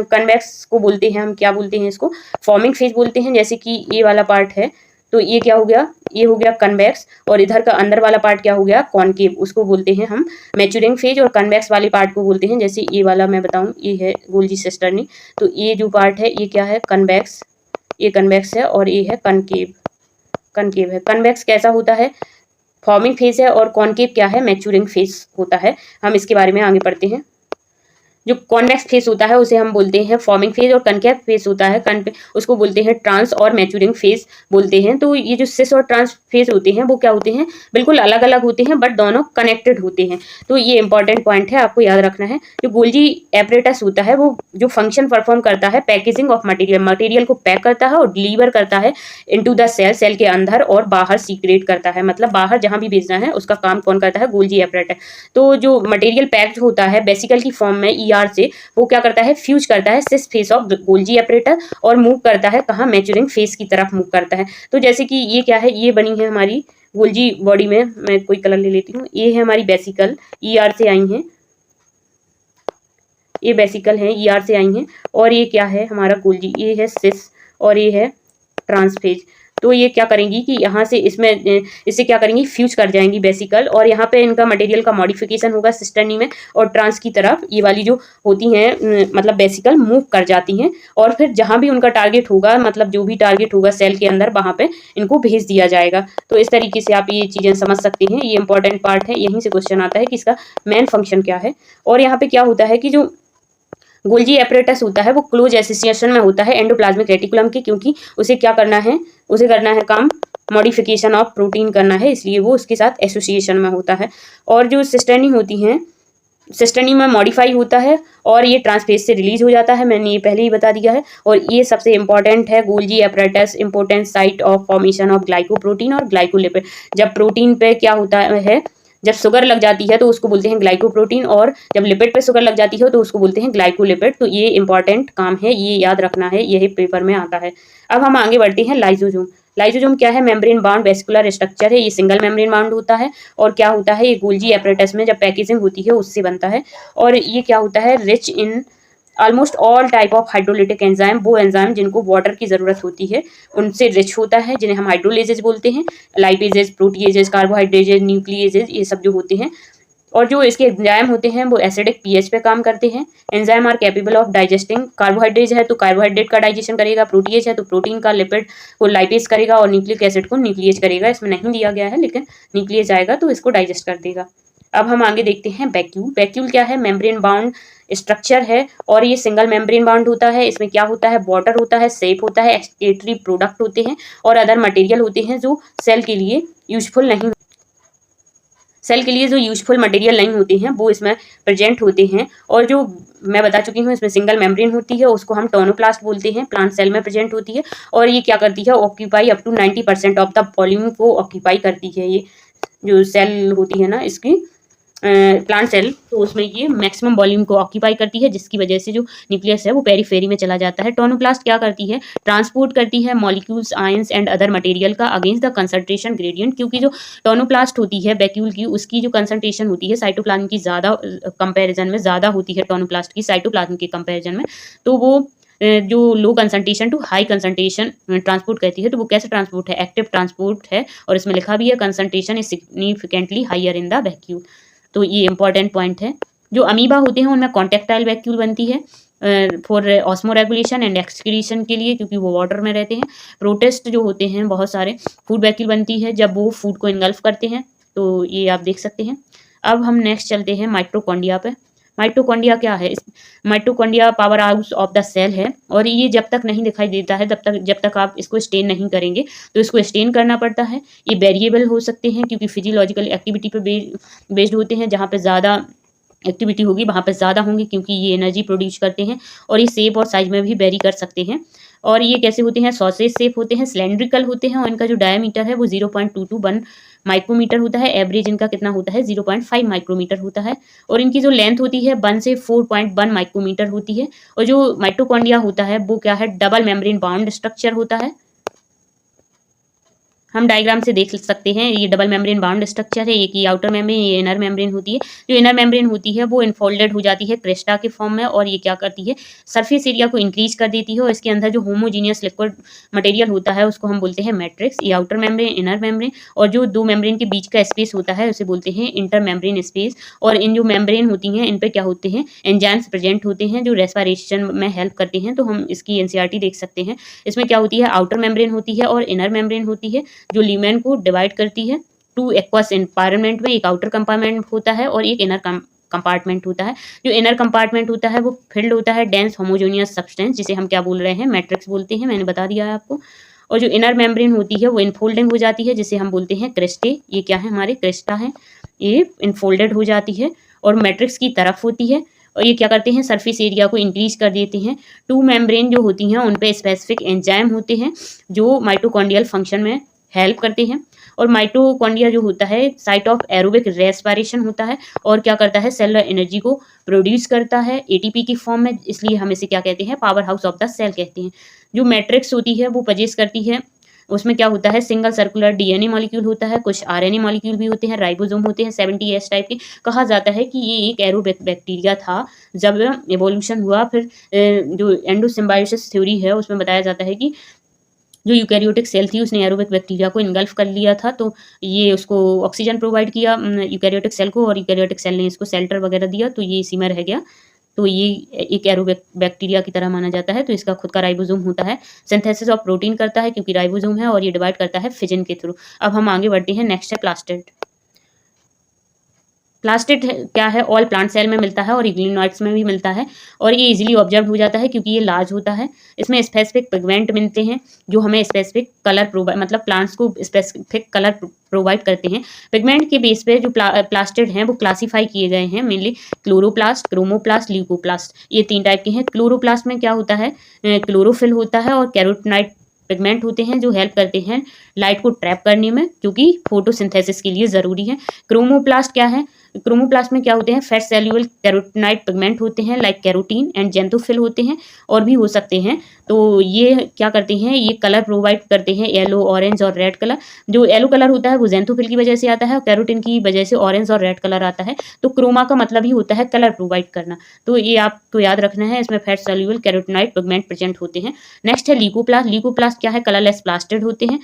कन्वेक्स को बोलते हैं, हम क्या बोलते हैं इसको, फॉर्मिंग फेज बोलते हैं। जैसे कि ये वाला पार्ट है तो ये क्या हो गया, ये हो गया कन्वेक्स, और इधर का अंदर वाला पार्ट क्या हो गया, कॉनकेव, उसको बोलते हैं हम मैच्योरिंग फेज। और कन्वेक्स वाले पार्ट को बोलते हैं, जैसे ये वाला मैं बताऊं, ये है गोल्जी सिस्टर्नी, तो ये जो पार्ट है ये क्या है, कन्वेक्स, ये कन्वेक्स है, और ये है कनकेव है। कन्वेक्स कैसा होता है, फॉर्मिंग फेज है, और कॉनकेव क्या है, मैच्योरिंग फेज होता है। हम इसके बारे में आगे पढ़ते हैं। जो कॉन्वेक्स फेज होता है उसे हम बोलते हैं फॉर्मिंग फेज, और कनकेव फेज होता है उसको बोलते हैं ट्रांस और मैच्योरिंग फेज बोलते हैं। तो ये जो सिस और ट्रांस फेज होते हैं वो क्या होते हैं, बिल्कुल अलग अलग होते हैं बट दोनों कनेक्टेड होते हैं। तो ये इंपॉर्टेंट पॉइंट है, आपको याद रखना है। जो गोल्जी एपरेटस होता है वो जो फंक्शन परफॉर्म करता है, पैकेजिंग ऑफ मटेरियल को पैक करता है और डिलीवर करता है इनटू द सेल के अंदर और बाहर सीक्रेट करता है, मतलब बाहर जहां भी भेजना है उसका काम कौन करता है, गोल्जी एपरेटस। तो जो मटेरियल पैक्ड होता है बेसिकल की फॉर्म में ईआर से, वो क्या करता है, फ्यूज करता है सिस फेज ऑफ गोल्जी एपरेटस और मूव करता है कहाँ, मैच्योरिंग फेज की तरफ मूव करता है। तो जैसे कि ये क्या है, ये बनी है हमारी गोल्जी बॉडी में, मैं कोई कलर ले लेती हूँ, ये है हमारी बेसिकल, ईआर से आई हैं, ये बेसिकल है ईआर से आई हैं। और ये क्या है हमारा गोल्जी, ये है सिस और ये है ट्रांसफेज। तो ये क्या करेंगी कि यहाँ से इससे क्या करेंगी, फ्यूज कर जाएंगी बेसिकल, और यहाँ पे इनका मटेरियल का मॉडिफिकेशन होगा सिस्टर्नी में, और ट्रांस की तरफ ये वाली जो होती हैं मतलब बेसिकल मूव कर जाती हैं, और फिर जहाँ भी उनका टारगेट होगा, मतलब जो भी टारगेट होगा सेल के अंदर, वहाँ पे इनको भेज दिया जाएगा। तो इस तरीके से आप ये चीज़ें समझ सकते हैं, ये इंपॉर्टेंट पार्ट है, यहीं से क्वेश्चन आता है कि इसका मेन फंक्शन क्या है। और यहाँ पे क्या होता है कि जो गोल्जी एपरेटस होता है वो क्लोज एसोसिएशन में होता है एंडोप्लाज्मिक रेटिकुलम के, क्योंकि उसे क्या करना है, उसे करना है काम मॉडिफिकेशन ऑफ प्रोटीन करना है, इसलिए वो उसके साथ एसोसिएशन में होता है। और जो सिस्टर्नी होती हैं सिस्टनी में मॉडिफाई होता है और ये ट्रांसफेज से रिलीज हो जाता है, मैंने ये पहले ही बता दिया है। और ये सबसे इंपॉर्टेंट है Golgi apparatus, important site of formation of glycoprotein और ग्लाइकोलिपिड। जब प्रोटीन पे क्या होता है, जब शुगर लग जाती है तो उसको बोलते हैं ग्लाइकोप्रोटीन, और जब लिपिड पे शुगर लग जाती है तो उसको बोलते हैं ग्लाइकोलिपिड। तो ये इंपॉर्टेंट काम है, ये याद रखना है, यही पेपर में आता है। अब हम आगे बढ़ते हैं लाइसोसोम। लाइसोसोम क्या है, मेम्ब्रेन बाउंड वेस्कुलर स्ट्रक्चर है, ये सिंगल मेम्ब्रेन बाउंड होता है। और क्या होता है, ये गोल्जी एपरेटस में जब पैकेजिंग होती है उससे बनता है। और ये क्या होता है, rich in almost all type of hydrolytic enzyme, वो एंजाइम जिनको वाटर की जरूरत होती है उनसे रिच होता है, जिन्हें हम हाइड्रोलेजेज बोलते हैं। लाइपेजेज, प्रोटीएजेज, कार्बोहाइड्रेजेज, न्यूक्लिएजेज, ये सब जो होते हैं। और जो इसके एंजाइम होते हैं वो एसिडिक पीएच पे काम करते हैं। Enzyme are capable of digesting, carbohydrate है तो कार्बोहाइड्रेट का डाइजेशन करेगा, प्रोटीएज है तो प्रोटीन का, लिपिड को लाइपेज करेगा, और न्यूक्लिक एसिड को न्यूक्लिएज करेगा। इसमें नहीं दिया गया है लेकिन न्यूक्लिएज आएगा तो इसको डाइजेस्ट कर देगा। अब हम आगे देखते हैं वैक्यूल। वैक्यूल क्या है, मेम्ब्रेन बाउंड स्ट्रक्चर है और ये सिंगल मेम्ब्रेन बाउंड होता है। इसमें क्या होता है, वाटर होता है, सेप होता है, एक्सक्रीटरी प्रोडक्ट होते हैं और अदर मटेरियल होते हैं जो सेल के लिए यूजफुल नहीं, सेल के लिए जो यूजफुल मटेरियल नहीं होते हैं वो इसमें प्रेजेंट होते हैं। और जो मैं बता चुकी हूँ इसमें सिंगल मेम्ब्रेन होती है, उसको हम टोनोप्लास्ट बोलते हैं, प्लांट सेल में प्रेजेंट होती है। और ये क्या करती है, occupy up to 90% of the volume को ऑक्यूपाई करती है। ये जो सेल होती है ना इसकी प्लांट सेल, तो उसमें ये मैक्सिमम वॉल्यूम को ऑक्यूपाई करती है, जिसकी वजह से जो न्यूक्लियस है वो पेरीफेरी में चला जाता है। टोनोप्लास्ट क्या करती है, ट्रांसपोर्ट करती है molecules, ions and other material का अगेंस्ट द कंसंट्रेशन ग्रेडियंट। क्योंकि जो टोनोप्लास्ट होती है वैक्यूल की, उसकी जो कंसंट्रेशन होती है साइटोप्लाज्म की ज़्यादा कंपेरिजन में ज़्यादा होती है टोनोप्लास्ट की साइटोप्लाज्म के कंपेरिजन में। तो वो जो low concentration to high concentration transport करती है। तो वो कैसे ट्रांसपोर्ट है, एक्टिव ट्रांसपोर्ट है, और इसमें लिखा भी है concentration is significantly higher in the vacuole. तो ये इंपॉर्टेंट पॉइंट है। जो अमीबा होते हैं उनमें कॉन्टेक्टाइल वैक्यूल बनती है for osmo regulation and excretion के लिए, क्योंकि वो वाटर में रहते हैं। प्रोटिस्ट जो होते हैं बहुत सारे, फूड वैक्यूल बनती है जब वो फूड को इनगल्फ करते हैं। तो ये आप देख सकते हैं। अब हम नेक्स्ट चलते हैं माइटोकॉन्ड्रिया पे। माइटोकॉन्ड्रिया क्या है, mitochondria power house of the cell है। और ये जब तक नहीं दिखाई देता है जब तक आप इसको स्टेन नहीं करेंगे, तो इसको स्टेन करना पड़ता है। ये वेरिएबल हो सकते हैं क्योंकि फिजियोलॉजिकल एक्टिविटी पे बेस्ड होते हैं। जहाँ पे ज़्यादा एक्टिविटी होगी वहाँ पे ज़्यादा होंगे क्योंकि ये एनर्जी प्रोड्यूस करते हैं। और ये शेप और साइज में भी वेरी कर सकते हैं। और ये कैसे होते हैं, सॉसेज शेप होते हैं, सिलेंड्रिकल होते हैं, और इनका जो डायमीटर है वो 0.221 माइक्रोमीटर होता है। एवरेज इनका कितना होता है, 0.5 माइक्रोमीटर होता है। और इनकी जो लेंथ होती है 1 से 4.1 माइक्रोमीटर होती है। और जो माइटोकॉन्ड्रिया होता है वो क्या है, डबल मेम्ब्रेन बाउंड स्ट्रक्चर होता है। हम डायग्राम से देख सकते हैं, ये डबल मेम्ब्रेन बाउंड स्ट्रक्चर है। एक ये आउटर मेम्ब्रेन, ये इनर मेम्ब्रेन होती है। जो इनर मेम्ब्रेन होती है वो इनफोल्डेड हो जाती है क्रेस्टा के फॉर्म में, और ये क्या करती है, सरफेस एरिया को इंक्रीज कर देती है। और इसके अंदर जो होमोजीनियस लिक्विड मटेरियल होता है उसको हम बोलते हैं मैट्रिक्स। ये आउटर मेम्ब्रेन, इनर मेम्ब्रेन, और जो दो मेम्ब्रेन के बीच का स्पेस होता है उसे बोलते हैं इंटर मेम्ब्रेन स्पेस। और इन जो मेम्ब्रेन होती हैं इन पे क्या होते हैं, एंजाइम्स प्रेजेंट होते हैं जो रेस्पिरेशन में हेल्प करते हैं। तो हम इसकी एनसीईआरटी देख सकते हैं। इसमें क्या होती है, आउटर मेम्ब्रेन होती है और इनर मेम्ब्रेन होती है, जो ल्यूमेन को डिवाइड करती है टू एक्वस एनवायरनमेंट में। एक आउटर कंपार्टमेंट होता है और एक इनर कंपार्टमेंट होता है। जो इनर कंपार्टमेंट होता है वो फिल्ड होता है डेंस होमोजेनियस सब्सटेंस, जिसे हम क्या बोल रहे हैं, मैट्रिक्स बोलते हैं, मैंने बता दिया है आपको। और जो इनर मेम्ब्रेन होती है वो इनफोल्डिंग हो जाती है, जिसे हम बोलते हैं क्रेस्टे। ये क्या है, हमारे क्रेस्टा है, ये इनफोल्डेड हो जाती है और मैट्रिक्स की तरफ होती है। और ये क्या करते हैं, सरफेस एरिया को इंक्रीज कर देते हैं। टू मेम्ब्रेन जो होती हैं उन पे स्पेसिफिक एंजाइम होते हैं जो माइटोकॉन्ड्रियल फंक्शन में हेल्प करते हैं। और माइटोकॉन्ड्रिया जो होता है साइट ऑफ एरोबिक रेस्पिरेशन होता है, और क्या करता है, सेलुलर एनर्जी को प्रोड्यूस करता है एटीपी की फॉर्म में। इसलिए हम इसे क्या कहते हैं, power house of the cell कहते हैं। जो मैट्रिक्स होती है वो पजेस करती है, उसमें क्या होता है, सिंगल सर्कुलर डीएनए मॉलिक्यूल होता है, कुछ आरएनए मॉलिक्यूल भी होते हैं, राइबोसोम होते हैं 70S टाइप के। कहा जाता है कि ये एक एरोबिक बैक्टीरिया था। जब एवोल्यूशन हुआ फिर जो एंडोसिम्बायोसिस थ्योरी है उसमें बताया जाता है कि जो यूकैरियोटिक सेल थी उसने एरोबिक बैक्टीरिया को इनगल्फ कर लिया था। तो ये उसको ऑक्सीजन प्रोवाइड किया यूकैरियोटिक सेल को, और यूकैरियोटिक सेल ने इसको शेल्टर वगैरह दिया, तो ये इसी में रह गया। तो ये एक एरोबिक बैक्टीरिया की तरह माना जाता है। तो इसका खुद का राइबोसोम होता है, सिंथेसिस ऑफ प्रोटीन करता है क्योंकि राइबोसोम है, और ये डिवाइड करता है फिजन के थ्रू। अब हम आगे बढ़ते हैं, नेक्स्ट है प्लास्टिड। प्लास्टिड क्या है, ऑल प्लांट सेल में मिलता है और इग्लिनॉइड्स में भी मिलता है और ये इजीली ऑब्जर्व हो जाता है क्योंकि ये लार्ज होता है। इसमें स्पेसिफिक पिगमेंट मिलते हैं जो हमें स्पेसिफिक कलर प्रोवाइड, मतलब प्लांट्स को स्पेसिफिक कलर प्रोवाइड करते हैं। पिगमेंट के बेस पे जो प्लास्टिड हैं वो क्लासीफाई किए गए हैं मेनली क्लोरोप्लास्ट, क्रोमोप्लास्ट, ल्यूकोप्लास्ट, ये 3 टाइप के हैं। क्लोरोप्लास्ट में क्या होता है, क्लोरोफिल होता है और कैरोटिनॉइड पिगमेंट होते हैं जो हेल्प करते हैं लाइट को ट्रैप करने में, क्योंकि फोटोसिंथेसिस के लिए ज़रूरी है। क्रोमोप्लास्ट क्या है, क्रोमोप्लास्ट में क्या होते हैं, फैट सेल्यूल कैरोटिनॉइड पिगमेंट होते हैं लाइक कैरोटीन एंड जेंथोफिल होते हैं और भी हो सकते हैं। तो ये क्या करते हैं, ये कलर प्रोवाइड करते हैं, येलो, ऑरेंज और रेड कलर। जो येलो कलर होता है वो जेंथोफिल की वजह से आता है और कैरोटीन की वजह से ऑरेंज और रेड कलर आता है। तो क्रोमा का मतलब ही होता है कलर प्रोवाइड करना, तो ये आपको याद रखना है। इसमें फैट सेल्यूल कैरोटिनॉइड पिगमेंट प्रेजेंट होते हैं। नेक्स्ट है ल्यूकोप्लास्ट। ल्यूकोप्लास्ट क्या है, कलरलेस प्लास्टिड होते हैं।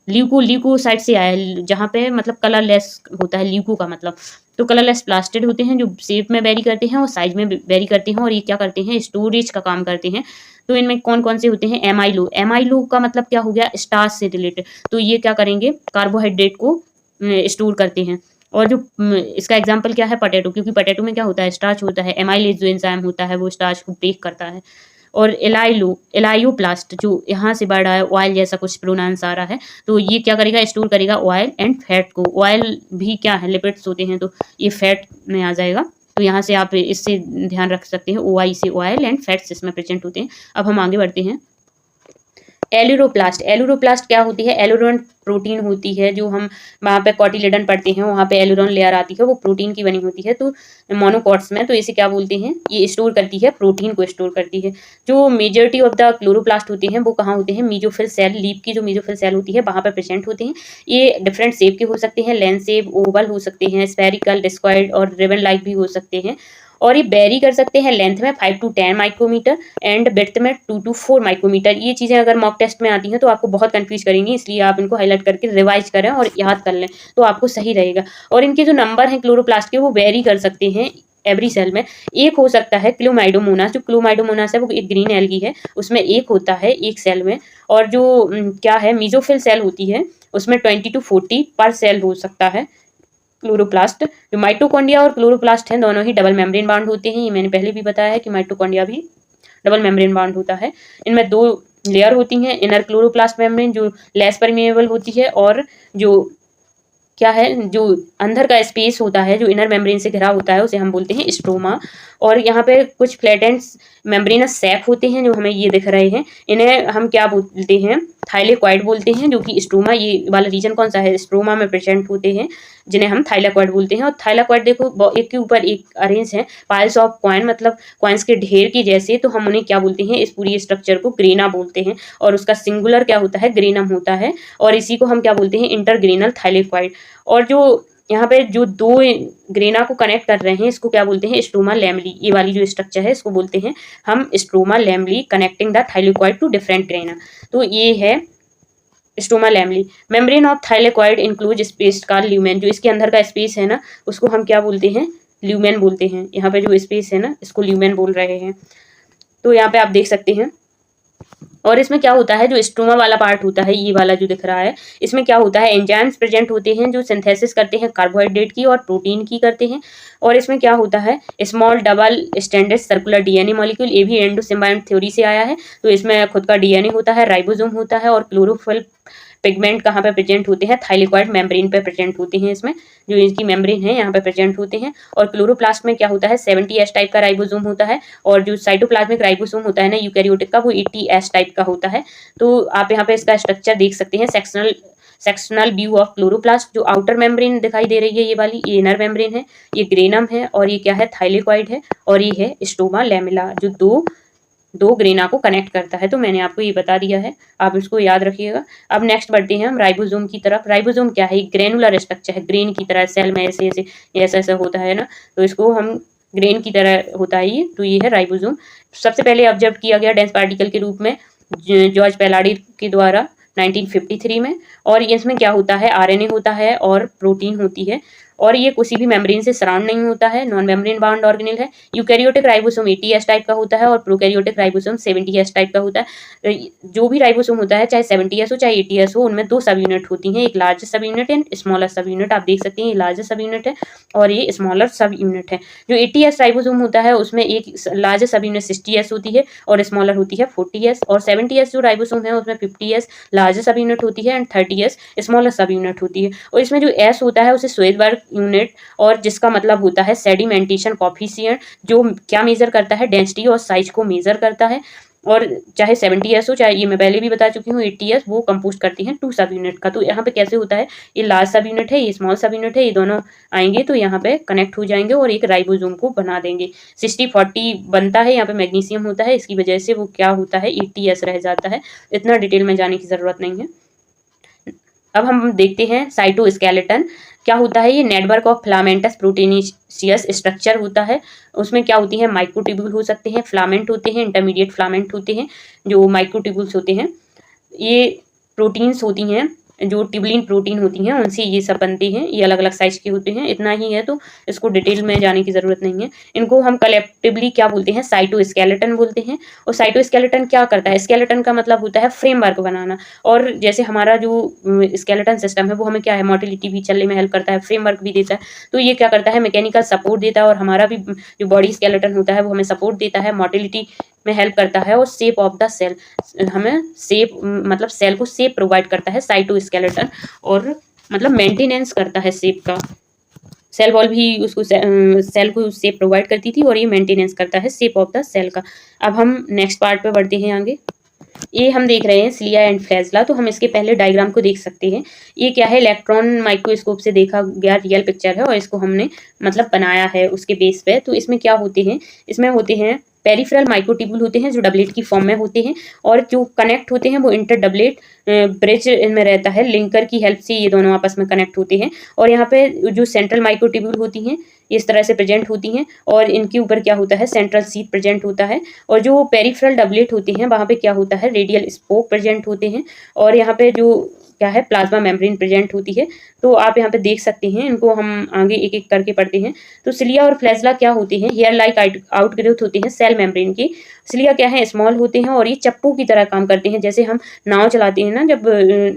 ल्यूको साइड से आया है जहाँ पे मतलब कलरलेस होता है ल्यूको का मतलब, तो कलरलेस प्लास्टिड होते हैं जो शेप में वेरी करते हैं और साइज में वेरी करते हैं और ये क्या करते हैं, स्टोरेज का काम करते हैं। तो इनमें कौन कौन से होते हैं, एमाइलो। एमाइलो का मतलब क्या हो गया, स्टार्च से रिलेटेड, तो ये क्या करेंगे, कार्बोहाइड्रेट को स्टोर करते हैं। और जो इसका एग्जाम्पल क्या है, पटेटो, क्योंकि पटेटो में क्या होता है, स्टार्च होता है। एमाइलेज जो एंजाइम होता है वो स्टार्च को ब्रेक करता है। और एलायोप्लास्ट जो यहाँ से बढ़ रहा है, ऑयल जैसा कुछ प्रोनाउंस आ रहा है, तो ये क्या करेगा, स्टोर करेगा ऑयल एंड फैट को। ऑयल भी क्या है, लिपिड्स होते हैं, तो ये फैट में आ जाएगा। तो यहाँ से आप इससे ध्यान रख सकते हैं, OI से ऑयल एंड फैट्स इसमें प्रेजेंट होते हैं। अब हम आगे बढ़ते हैं। एलुरोप्लास्ट। एलुरोप्लास्ट क्या होती है, एलुरोन प्रोटीन होती है जो हम वहाँ पे कॉटिलेडन पढ़ते हैं, वहाँ पे एलुरोन लेयर आती है, वो प्रोटीन की बनी होती है। तो मोनोकॉट्स में तो इसे क्या बोलते हैं, ये स्टोर करती है, प्रोटीन को स्टोर करती है। जो मेजॉरिटी ऑफ द क्लोरोप्लास्ट होते हैं वो कहाँ होते हैं, मीजोफिल सेल, लीफ की जो मीजोफिल सेल होती है वहाँ पर प्रेजेंट होते हैं। ये डिफरेंट शेप के हो सकते हैं, लेंस शेप, ओवल हो सकते हैं, स्फेरिकल, डिस्क्वाइड और रिबन लाइक भी हो सकते हैं। और ये वेरी कर सकते हैं लेंथ में 5 to 10 माइक्रोमीटर एंड विड्थ में 2 to 4 माइक्रोमीटर। ये चीज़ें अगर मॉक टेस्ट में आती हैं तो आपको बहुत कंफ्यूज करेंगी, इसलिए आप इनको हाईलाइट करके रिवाइज करें और याद कर लें तो आपको सही रहेगा। और इनके जो नंबर हैं क्लोरोप्लास्ट के वो वेरी कर सकते हैं एवरी सेल में। एक हो सकता है क्लोमाइडोमोनास, जो क्लोमाइडोमोनास है वो एक ग्रीन एल्गी है, उसमें एक होता है एक सेल में। और जो क्या है, मीजोफिल सेल होती है उसमें 20 to 40 पर सेल हो सकता है क्लोरोप्लास्ट। जो माइटोकॉन्ड्रिया और क्लोरोप्लास्ट हैं दोनों ही डबल मेम्ब्रेन बाउंड होते हैं, ये मैंने पहले भी बताया है कि माइटोकॉन्ड्रिया भी डबल मेम्ब्रेन बाउंड होता है। इनमें 2 लेयर होती हैं, इनर क्लोरोप्लास्ट मेम्ब्रेन जो लेस परमेएबल होती है और जो क्या है, जो अंदर का स्पेस होता है जो इनर मेम्ब्रेन से घिरा होता है उसे हम बोलते हैं स्ट्रोमा। और यहाँ पे कुछ फ्लैटेंस मेम्ब्रेनस सैक होते हैं जो हमें ये दिख रहे हैं, इन्हें हम क्या बोलते हैं, थाइलेक्वाइड बोलते हैं, जो कि स्ट्रोमा, ये वाला रीजन कौन सा है, स्ट्रोमा में प्रेजेंट होते हैं, जिन्हें हम थाइलेक्वाइड बोलते हैं। और थाइलेक्वाइड देखो एक के ऊपर एक अरेंज है, पाइल्स ऑफ कॉइन, मतलब कॉइन्स के ढेर के जैसे, तो हम उन्हें क्या बोलते हैं, इस पूरी स्ट्रक्चर को ग्रेना बोलते हैं। और उसका सिंगुलर क्या होता है, ग्रेनम होता है, और इसी को हम क्या बोलते हैं, इंटरग्रेनल थाइलेक्वाइड। और जो यहाँ पे जो 2 ग्रेना को कनेक्ट कर रहे हैं इसको क्या बोलते हैं, स्ट्रोमा लैमली। ये वाली जो स्ट्रक्चर है इसको बोलते हैं हम stroma lamellae, connecting the thylakoid to different grana. तो ये है stroma lamellae. Membrane of thylakoid include space का ल्यूमेन, जो इसके अंदर का स्पेस है ना उसको हम क्या बोलते हैं, ल्यूमेन बोलते हैं। यहाँ पे जो स्पेस है ना इसको ल्यूमेन बोल रहे हैं। तो यहाँ पे आप देख सकते हैं। और इसमें क्या होता है, जो स्ट्रोमा वाला पार्ट होता है, ये वाला जो दिख रहा है, इसमें क्या होता है, एंजाइम्स प्रेजेंट होते हैं जो सिंथेसिस करते हैं कार्बोहाइड्रेट की और प्रोटीन की करते हैं। और इसमें क्या होता है, small double standard circular DNA molecule, ये भी एंडो सिम्बायोट थ्योरी से आया है। तो इसमें खुद का डीएनए होता है, राइबोसोम होता है, और क्लोरोफिल पिगमेंट कहाँ पे प्रेजेंट होते हैं, थाइलेक्वाइड मेम्ब्रेन पे प्रेजेंट होते हैं। इसमें जो इसकी मेम्ब्रेन है यहाँ पे प्रेजेंट होते हैं। और क्लोरोप्लास्ट में क्या होता है, 70S टाइप का राइबोसोम होता है, और जो साइटोप्लाज्मिक राइबोसोम होता है ना यूकैरियोटिक का, वो 80S टाइप का होता है। तो आप यहाँ पे इसका स्ट्रक्चर देख सकते हैं, सेक्शनल व्यू ऑफ क्लोरोप्लास्ट। जो आउटर मेम्ब्रेन दिखाई दे रही है ये वाली, ये इनर मेम्ब्रेन है, ये ग्रेनम है, और ये क्या है, थाइलेक्वाइड है, और ये है स्ट्रोमा लैमेला जो दो ग्रेना को कनेक्ट करता है। तो मैंने आपको ये बता दिया है, आप इसको याद रखिएगा। अब नेक्स्ट बढ़ते हैं हम राइबोसोम की तरफ। राइबोसोम क्या है, ग्रेनुलर स्ट्रक्चर है, ग्रेन की तरह सेल में ऐसे ऐसा होता है ना, तो इसको हम ग्रेन की तरह होता है ये, तो ये है राइबोसोम। सबसे पहले ऑब्जर्व किया गया डेंस पार्टिकल के रूप में जॉर्ज पैलाडी के द्वारा 1953 में। और इसमें क्या होता है, आरएनए होता है और प्रोटीन होती है। और ये किसी भी मेम्ब्रेन से सराउंड नहीं होता है, नॉन मेम्ब्रेन बाउंड ऑर्गेनेल है। यूकैरियोटिक राइबोसोम 80S टाइप का होता है और प्रोकैरियोटिक राइबोसोम 70S टाइप का होता है। जो भी राइबोसोम होता है, चाहे 70S हो चाहे 80S हो, उनमें 2 सब यूनिट होती हैं, एक लार्ज सब यूनिट एंड स्मॉलर सब यूनिट। आप देख सकते हैं ये लार्ज सब यूनिट है और ये स्मॉलर सब यूनिट है। जो 80S राइबोसोम होता है उसमें एक लार्ज सब यूनिट 60S होती है और स्मॉलर होती है 40S, और 70S जो राइबोसोम है उसमें 50S लार्ज सब यूनिट होती है एंड 30S स्मॉलर सब यूनिट होती है। और इसमें जो S होता है उसे स्वेदबर्ग यूनिट, और जिसका मतलब होता है सेडिमेंटेशन कॉफिशिएंट, जो क्या मेजर करता है, डेंसिटी और साइज को मेजर करता है। और चाहे 70S हो चाहे, ये मैं पहले भी बता चुकी हूँ, 80S, वो कंपोज करती हैं 2 सब यूनिट का। तो यहाँ पे कैसे होता है, ये लार्ज सब यूनिट है, ये स्मॉल सब यूनिट है, ये दोनों आएंगे तो यहाँ पे कनेक्ट हो जाएंगे और एक राइबोसोम को बना देंगे। 60-40 बनता है, यहाँ पे मैग्नीशियम होता है, इसकी वजह से वो क्या होता है, 80S रह जाता है। इतना डिटेल में जाने की जरूरत नहीं है। अब हम देखते हैं साइटोस्केलेटन क्या होता है। ये network of filamentous proteinaceous structure होता है। उसमें क्या होती है, माइक्रोट्यूब्यूल हो सकते हैं, फिलामेंट होते हैं, इंटरमीडिएट फिलामेंट होते हैं, जो माइक्रोट्यूब्यूल्स होते हैं। ये प्रोटीन्स होती हैं जो ट्यूबुलिन प्रोटीन होती हैं, उनसे ये सब बनते हैं। ये अलग अलग साइज के होते हैं। इतना ही है, तो इसको डिटेल में जाने की जरूरत नहीं है। इनको हम कलेक्टिवली क्या बोलते हैं, साइटोस्केलेटन बोलते हैं। और साइटोस्केलेटन क्या करता है, स्केलेटन का मतलब होता है फ्रेमवर्क बनाना। और जैसे हमारा जो स्केलेटन सिस्टम है वो हमें क्या है, मोटिलिटी भी चलने में हेल्प करता है, फ्रेमवर्क भी देता है। तो ये क्या करता है, मैकेनिकल सपोर्ट देता है। और हमारा भी जो बॉडी स्केलेटन होता है वो हमें सपोर्ट देता है, मोटिलिटी में हेल्प करता है। और शेप ऑफ द सेल, हमें शेप मतलब सेल को शेप प्रोवाइड करता है साइटोस्केलेटन, और मतलब मेंटेनेंस करता है शेप का। सेल वॉल भी उसको सेल को शेप प्रोवाइड करती थी और ये मेंटेनेंस करता है शेप ऑफ द सेल का। अब हम नेक्स्ट पार्ट पे बढ़ते हैं आगे। ये हम देख रहे हैं सिलिया एंड फ्लैजेला। तो हम इसके पहले डायग्राम को देख सकते हैं। ये क्या है, इलेक्ट्रॉन माइक्रोस्कोप से देखा गया रियल पिक्चर है और इसको हमने मतलब बनाया है उसके बेस पे। तो इसमें क्या होते हैं, इसमें होते हैं पेरिफेरल माइक्रोट्यूब्यूल होते हैं जो डबलेट की फॉर्म में होते हैं, और जो कनेक्ट होते हैं वो इंटर डबलेट ब्रिज इनमें रहता है। लिंकर की हेल्प से ये दोनों आपस में कनेक्ट होते हैं। और यहाँ पे जो सेंट्रल माइक्रोट्यूब्यूल होती हैं इस तरह से प्रेजेंट होती हैं, और इनके ऊपर क्या होता है, सेंट्रल सीट प्रेजेंट होता है। और जो पेरिफेरल डबलेट होते हैं वहाँ पे क्या होता है, रेडियल स्पोक प्रेजेंट होते हैं। और यहाँ पे जो क्या है, प्लाज्मा मेम्ब्रेन प्रेजेंट होती है। तो आप यहाँ पे देख सकते हैं, इनको हम आगे एक एक करके पढ़ते हैं। तो सिलिया और फ्लैजेला क्या होते हैं, हेयर लाइक आउटग्रोथ होते हैं सेल मेम्ब्रेन की। सिलिया क्या है, स्मॉल होते हैं और ये चप्पू की तरह काम करते हैं। जैसे हम नाव चलाते हैं ना, जब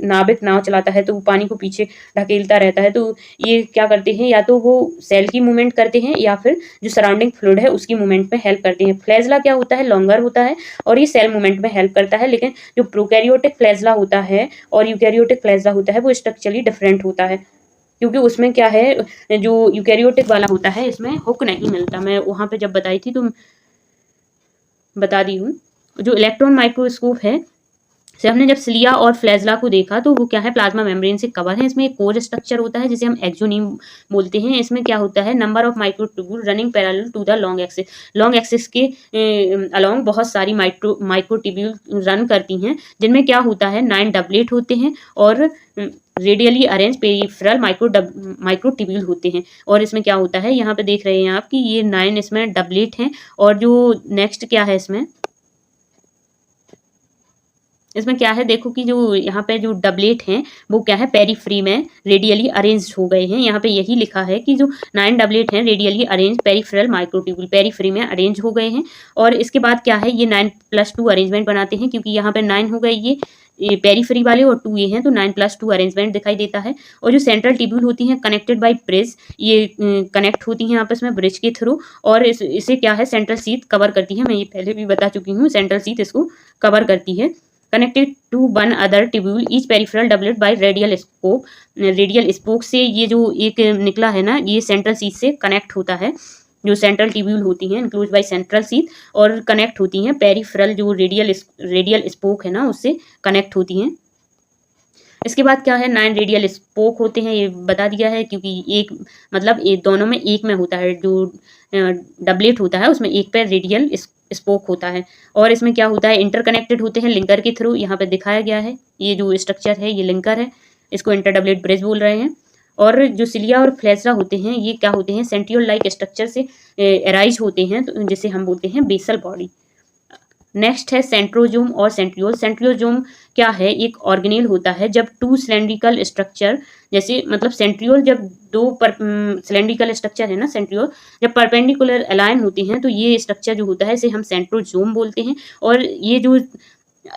नाविक नाव चलाता है तो वो पानी को पीछे ढकेलता रहता है, तो ये क्या करते हैं, या तो वो सेल की मूवमेंट करते हैं या फिर जो सराउंडिंग फ्लूइड है उसकी मूवमेंट में हेल्प करते हैं। फ्लैजेला क्या होता है, लॉन्गर होता है और ये सेल मूवमेंट में हेल्प करता है। लेकिन जो प्रोकैरियोटिक फ्लैजेला होता है और यूकैरियोटिक फ्लैजेला होता है वो स्ट्रक्चरली डिफरेंट होता है, क्योंकि उसमें क्या है, जो यूकैरियोटिक वाला होता है इसमें हुक नहीं मिलता। मैं वहाँ पे जब बताई थी तो बता दी हूँ। जो इलेक्ट्रॉन माइक्रोस्कोप है से हमने जब सिलिया और फ्लैजेला को देखा तो वो क्या है, प्लाज्मा मेम्ब्रेन से कवर है। इसमें एक कोर स्ट्रक्चर होता है जिसे हम एक्सोनीम बोलते हैं। इसमें क्या होता है, number of microtubule running parallel to the long axis. Long axis के अलोंग बहुत सारी माइक्रोट्यूब्यूल रन करती हैं, जिनमें क्या होता है, 9 डबलेट होते हैं और रेडियली अरेंज पेरिफेरल माइक्रोट्यूब्यूल होते हैं। और इसमें क्या होता है, यहाँ पे देख रहे हैं आप कि ये 9 इसमें डबलेट हैं। और जो नेक्स्ट क्या है, इसमें क्या है, देखो कि जो यहाँ पे जो डबलेट हैं वो क्या है, पेरीफ्री में रेडियली अरेंज हो गए हैं। यहाँ पे यही लिखा है कि जो 9 डबलेट हैं radially arrange peripheral microtubule periphery में अरेंज हो गए हैं। और इसके बाद क्या है, ये 9+2 अरेंजमेंट बनाते हैं, क्योंकि यहाँ पे 9 हो गए ये पेरीफ्री वाले और 2 ये हैं, तो 9+2 अरेंजमेंट दिखाई देता है। और जो सेंट्रल ट्यूब्यूल होती हैं कनेक्टेड बाय ब्रिज, ये कनेक्ट होती हैं आपस में ब्रिज के थ्रू। और इसे क्या है, सेंट्रल सीट कवर करती है। मैं ये पहले भी बता चुकी हूँ, सेंट्रल सीट इसको कवर करती है। Connected to one other tubule each peripheral doublet by radial spoke. Radial spoke से ये जो एक निकला है ना, ये सेंट्रल सीट से कनेक्ट होता है। जो सेंट्रल ट्यूब्यूल होती हैं इंक्लोज बाय सेंट्रल सीट और कनेक्ट होती हैं पेरिफेरल जो रेडियल स्पोक है ना, उससे कनेक्ट होती हैं। इसके बाद क्या है, 9 रेडियल स्पोक होते हैं, ये बता दिया है, क्योंकि एक मतलब ये दोनों में एक में होता है। जो डबलेट होता है उसमें एक पे रेडियल स्पोक होता है। और इसमें क्या होता है, इंटरकनेक्टेड होते हैं लिंकर के थ्रू। यहाँ पे दिखाया गया है, ये जो स्ट्रक्चर है ये लिंकर है, इसको इंटर डबलेट ब्रिज बोल रहे हैं। और जो सिलिया और फ्लैजेला होते हैं ये क्या होते हैं, सेंट्रियोल लाइक स्ट्रक्चर से एराइज होते हैं, तो जिसे हम बोलते हैं बेसल बॉडी। नेक्स्ट है सेंट्रोजोम और सेंट्रियोल। सेंट्रियोजोम क्या है, एक ऑर्गेनेल होता है जब टू सिलेंड्रिकल स्ट्रक्चर, जैसे मतलब सेंट्रियोल जब दो सिलेंड्रिकल स्ट्रक्चर है ना सेंट्रियोल, जब परपेंडिकुलर अलाइन होते हैं तो ये स्ट्रक्चर जो होता है इसे हम सेंट्रोजोम बोलते हैं। और ये जो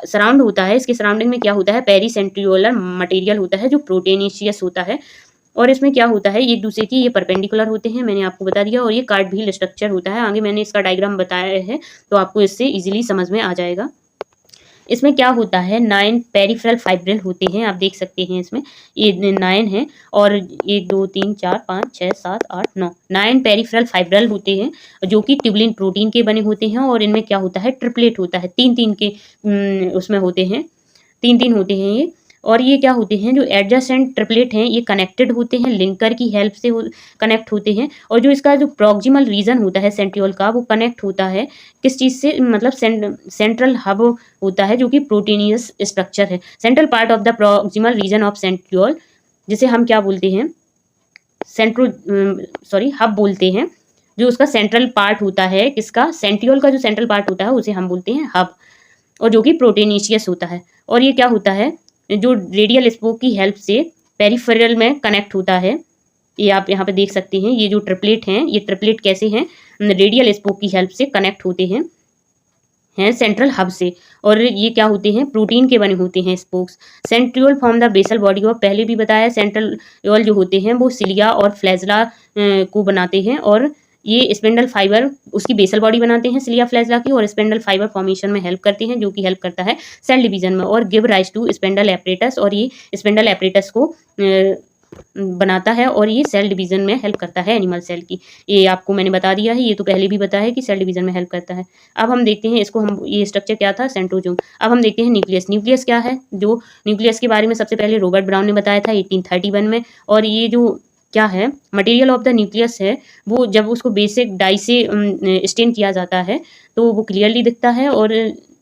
सराउंड होता है, इसके सराउंडिंग में क्या होता है, पेरीसेंट्रियोलर मटेरियल होता है जो प्रोटेनेशियस होता है। और इसमें क्या होता है, एक दूसरे की ये परपेंडिकुलर होते हैं, मैंने आपको बता दिया। और ये कार्डव्हील स्ट्रक्चर होता है, आगे मैंने इसका डायग्राम बताया है तो आपको इससे इजीली समझ में आ जाएगा। इसमें क्या होता है, 9 पेरिफेरल फाइब्रिल होते हैं, आप देख सकते हैं इसमें ये 9 है। और 1 2 3 4 5 6 7 8 9 पेरिफेरल फाइब्रिल होते हैं जो कि ट्यूबुलिन प्रोटीन के बने होते हैं। और इनमें क्या होता है, ट्रिपलेट होता है, 3-3 के उसमें होते हैं, 3-3 होते हैं ये। और ये क्या होते हैं, जो एडजेसेंट ट्रिपलेट हैं ये कनेक्टेड होते हैं, लिंकर की हेल्प से कनेक्ट होते हैं। और जो इसका जो प्रॉक्सिमल रीजन होता है सेंट्रियोल का, वो कनेक्ट होता है किस चीज़ से, मतलब सेंट्रल हब होता है जो कि प्रोटीनियस स्ट्रक्चर है। Central part of the proximal region of centriole, जिसे हम क्या बोलते हैं, हब बोलते हैं। जो उसका सेंट्रल पार्ट होता है, किसका, सेंट्रियोल का जो सेंट्रल पार्ट होता है उसे हम बोलते हैं हब, और जो कि प्रोटेनिशियस होता है। और ये क्या होता है, जो रेडियल स्पोक की हेल्प से पेरिफेरल में कनेक्ट होता है। ये आप यहाँ पे देख सकते हैं, ये जो ट्रिपलेट हैं, ये ट्रिपलेट कैसे हैं, रेडियल स्पोक की हेल्प से कनेक्ट होते हैं सेंट्रल हब से। और ये क्या होते हैं, प्रोटीन के बने होते हैं spokes. Centriole form the basal body of, पहले भी बताया, सेंट्रियोल जो होते हैं वो सिलिया और फ्लैजला को बनाते हैं। और ये स्पेंडल फाइबर उसकी बेसल बॉडी बनाते हैं सिलिया फ्लैजला की, और स्पेंडल फाइबर फॉर्मेशन में हेल्प करते हैं, जो कि हेल्प करता है सेल डिवीजन में, और give rise to spindle apparatus. और ये स्पेंडल एपरेटस को बनाता है, और ये सेल डिवीजन में हेल्प करता है एनिमल सेल की। ये आपको मैंने बता दिया है, ये तो पहले भी बताया है कि सेल डिवीजन में हेल्प करता है। अब हम देखते हैं इसको, हम ये स्ट्रक्चर क्या था, सेंट्रोजोम। अब हम देखते हैं न्यूक्लियस। न्यूक्लियस क्या है, जो न्यूक्लियस के बारे में सबसे पहले रॉबर्ट ब्राउन ने बताया था 1831 में। और ये जो क्या है, मटेरियल ऑफ द न्यूक्लियस है, वो जब उसको बेसिक डाई से स्टेन किया जाता है तो वो क्लियरली दिखता है। और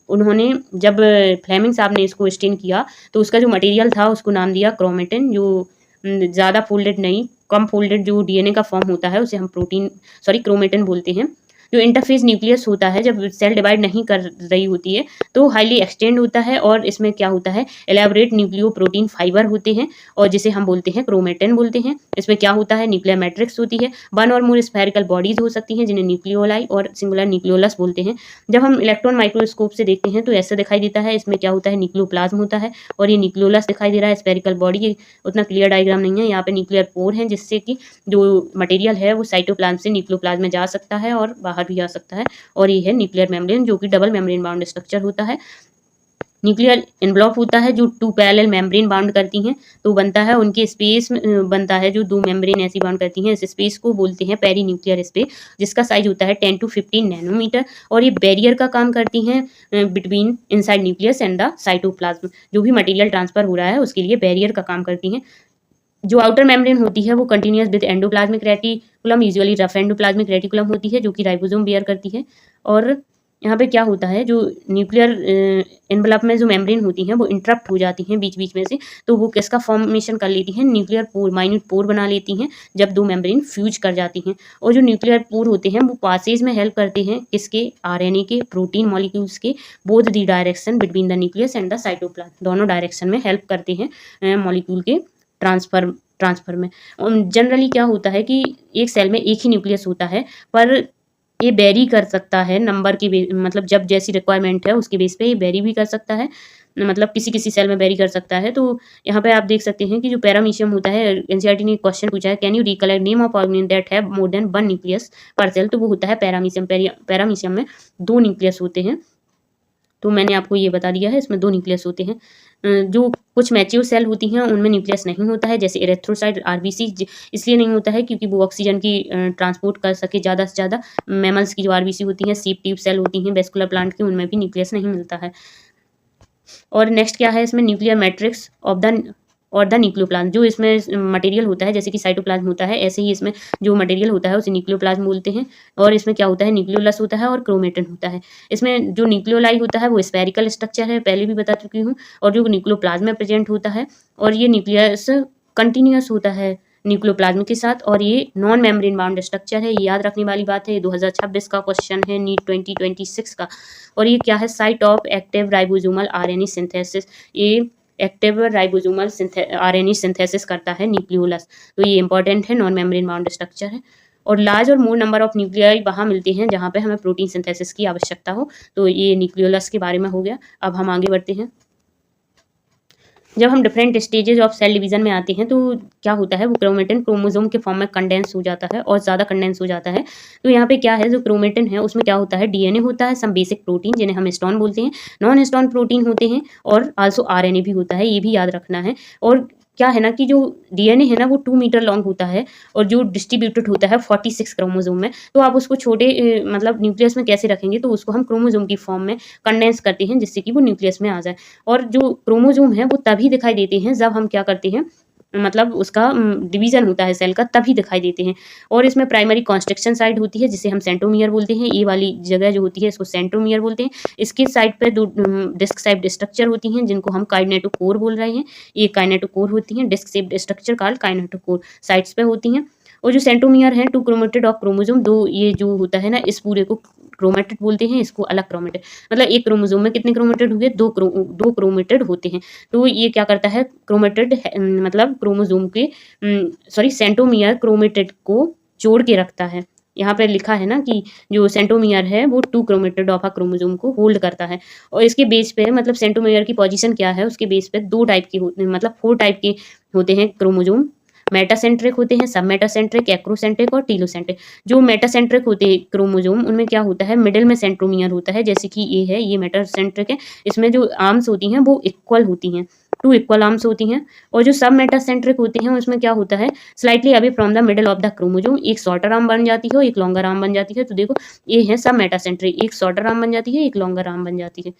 उन्होंने जब फ्लेमिंग साहब ने इसको स्टेन किया तो उसका जो मटेरियल था उसको नाम दिया क्रोमेटिन, जो ज़्यादा फोल्डेड नहीं, कम फोल्डेड जो डीएनए का फॉर्म होता है उसे हम क्रोमेटिन बोलते हैं। जो इंटरफेस न्यूक्लियस होता है, जब सेल डिवाइड नहीं कर रही होती है तो हाईली एक्सटेंड होता है, और इसमें क्या होता है, एलैबोरेट न्यूक्लियो प्रोटीन फाइबर होते हैं, और जिसे हम बोलते हैं क्रोमेटिन बोलते हैं। इसमें क्या होता है, न्यूक्लियर मैट्रिक्स होती है, 1 और मोर स्फेरिकल बॉडीज हो सकती हैं जिन्हें न्यूक्लियोलाई और सिंगुलर न्यूक्लियोलस बोलते हैं। जब हम इलेक्ट्रॉन माइक्रोस्कोप से देखते हैं तो ऐसा दिखाई देता है, इसमें क्या होता है, न्यूक्लियोप्लाज्म होता है, और ये न्यूक्लियोलस दिखाई दे रहा है, स्फेरिकल बॉडी। उतना क्लियर डायग्राम नहीं है, यहाँ पे न्यूक्लियर पोर है, जिससे कि जो मटेरियल है वो साइटोप्लाज्म से न्यूक्लियोप्लाज्म में जा सकता है और बाहर भी आ सकता है। और ये है न्यूक्लियर मेम्ब्रेन, जो कि डबल मेम्ब्रेन बाउंड स्ट्रक्चर होता है। न्यूक्लियर एनवलप होता है, जो 2 पैरेलल मेम्ब्रेन बाउंड करती हैं तो बनता है, उनके स्पेस बनता है जो 2 मेम्ब्रेन ऐसी बाउंड करती हैं। इस स्पेस को बोलते हैं पेरी न्यूक्लियर स्पेस, जिसका साइज होता है 10 to 15 नैनोमीटर। और ये बैरियर का काम करती हैं between inside nucleus and the cytoplasm. जो भी मटेरियल ट्रांसफर हो रहा है उसके लिए बैरियर का काम करती हैं। जो आउटर मेम्ब्रेन होती है वो continuous with endoplasmic reticulum, usually rough endoplasmic reticulum होती है, जो कि राइबोसोम बेयर करती है। और यहाँ पे क्या होता है, जो न्यूक्लियर एनवलप में जो मेम्ब्रेन होती हैं वो इंटरप्ट हो जाती हैं बीच बीच में से, तो वो किसका फॉर्मेशन कर लेती हैं, न्यूक्लियर पोर, माइन्यूट पोर बना लेती हैं जब 2 मेम्ब्रेन फ्यूज कर जाती हैं। और जो न्यूक्लियर पोर होते हैं वो पासेज में हेल्प करते हैं, किसके, आरएनए के, प्रोटीन मॉलिक्यूल्स के, both the direction between the nucleus and the cytoplasm, दोनों डायरेक्शन में हेल्प करते हैं मॉलिक्यूल के ट्रांसफर में। जनरली क्या होता है कि एक सेल में एक ही न्यूक्लियस होता है, पर ये वेरी कर सकता है नंबर की, मतलब जब जैसी रिक्वायरमेंट है उसके बेस पे ये वेरी भी कर सकता है, मतलब किसी किसी सेल में वेरी कर सकता है। तो यहाँ पे आप देख सकते हैं कि जो पैरामीशियम होता है, एनसीईआरटी ने क्वेश्चन पूछा है, can you recollect name of organelle that have more than 1 nucleus पर सेल, तो वो होता है पैरामीशियम। पैरामीशियम में 2 न्यूक्लियस होते हैं, तो मैंने आपको ये बता दिया है, इसमें 2 न्यूक्लियस होते हैं। जो कुछ मैच्योर सेल होती हैं उनमें न्यूक्लियस नहीं होता है, जैसे एरेथ्रोसाइट, आरबीसी, इसलिए नहीं होता है क्योंकि वो ऑक्सीजन की ट्रांसपोर्ट कर सके ज़्यादा से ज़्यादा। मैमल्स की जो आरबीसी होती हैं, सीप ट्यूब सेल होती हैं वेस्कुलर प्लांट की, उनमें भी न्यूक्लियस नहीं मिलता है। और नेक्स्ट क्या है, इसमें न्यूक्लियर मैट्रिक्स ऑफ द और द न्यूक्लियोप्लाज्म, जो इसमें मटेरियल होता है, जैसे कि साइटोप्लाज्म होता है, ऐसे ही इसमें जो मटेरियल होता है उसे न्यूक्लियोप्लाज्म बोलते हैं। और इसमें क्या होता है, न्यूक्लियोलस होता है और क्रोमेटिन होता है। इसमें जो न्यूक्लियोलाई होता है वो स्फेरिकल स्ट्रक्चर है, पहले भी बता चुकी हूँ। और जो न्यूक्लियोप्लाज्म में प्रेजेंट होता है, और ये न्यूक्लियस कंटिन्यूअस होता है, न्यूक्लियोप्लाज्म के साथ। और ये नॉन मेम्ब्रेन बाउंड स्ट्रक्चर है, ये याद रखने वाली बात है। ये 2026 का क्वेश्चन है, नीट 2026 का। और ये क्या है, site of active ribosomal RNA synthesis. ये एक्टिव राइबोसोमल आरएनए सिंथेसिस करता है न्यूक्लियोलस, तो ये इंपॉर्टेंट है, नॉन मेम्ब्रेन बाउंड स्ट्रक्चर है। और लार्ज और मोर नंबर ऑफ न्यूक्लियाई वहाँ मिलते हैं जहाँ पे हमें प्रोटीन सिंथेसिस की आवश्यकता हो। तो ये न्यूक्लियोलस के बारे में हो गया। अब हम आगे बढ़ते हैं। जब हम different stages of cell division में आते हैं तो क्या होता है, वो क्रोमेटिन क्रोमोसोम के फॉर्म में कंडेंस हो जाता है और ज़्यादा कंडेंस हो जाता है। तो यहाँ पे क्या है, जो क्रोमेटिन है उसमें क्या होता है, डीएनए होता है, सम बेसिक प्रोटीन जिन्हें हम हिस्टोन बोलते हैं, नॉन हिस्टोन प्रोटीन होते हैं, और आल्सो आरएनए भी होता है, ये भी याद रखना है। और क्या है ना कि जो डीएनए है ना वो 2 मीटर लॉन्ग होता है और जो डिस्ट्रीब्यूटेड होता है 46 क्रोमोसोम में। तो आप उसको छोटे मतलब न्यूक्लियस में कैसे रखेंगे, तो उसको हम क्रोमोसोम की फॉर्म में कंडेंस करते हैं जिससे कि वो न्यूक्लियस में आ जाए। और जो क्रोमोसोम है वो तभी दिखाई देते हैं जब हम क्या करते हैं, मतलब उसका डिवीजन होता है सेल का, तभी दिखाई देते हैं। और इसमें प्राइमरी कॉन्स्ट्रक्शन साइट होती है जिसे हम सेंट्रोमियर बोलते हैं, ये वाली जगह जो होती है इसको सेंट्रोमियर बोलते हैं। इसके साइड पे 2 डिस्क शेप्ड स्ट्रक्चर होती हैं जिनको हम काइनेटोकोर बोल रहे हैं, ये काइनेटोकोर होती हैं, disc shaped structure called kinetochore sides पे होती हैं। और जो सेंट्रोमियर है, 2 क्रोमेटिड ऑफ क्रोमोसोम, 2 ये जो होता है ना इस पूरे को क्रोमेटिड बोलते हैं, इसको अलग क्रोमेटिड, मतलब एक क्रोमोसोम में कितने क्रोमेटिड हुए, 2 क्रोमेटिड होते हैं। तो ये क्या करता है, क्रोमेटिड मतलब क्रोमोसोम के सेंट्रोमियर क्रोमेटिड को जोड़ के रखता है। यहाँ पे लिखा है ना कि जो सेंट्रोमियर है वो 2 क्रोमेटिड ऑफ अ क्रोमोसोम को होल्ड करता है। और इसके बेस पे मतलब सेंट्रोमियर की पोजीशन क्या है, उसके बेस पे 2 टाइप के होते हैं, मतलब 4 टाइप के होते हैं क्रोमोसोम। मेटासेंट्रिक होते हैं, सब मेटासेंट्रिक, एक्रोसेंट्रिक और टीलोसेंट्रिक। जो मेटासेंट्रिक होते हैं क्रोमोसोम, उनमें क्या होता है, मिडिल में सेंट्रोमियर होता है, जैसे कि ये है, ये मेटासेंट्रिक है, इसमें जो आर्म्स होती हैं वो इक्वल होती हैं, 2 इक्वल आर्म्स होती हैं। और जो सब मेटासेंट्रिक होते हैं उसमें क्या होता है, slightly away from the middle of the chromosome, एक शॉर्टर आर्म बन जाती है और एक लॉन्गर आर्म बन जाती है। तो देखो ये है सब मेटासेंट्रिक, एक शॉर्टर आर्म बन जाती है, एक लॉन्गर आर्म बन जाती है।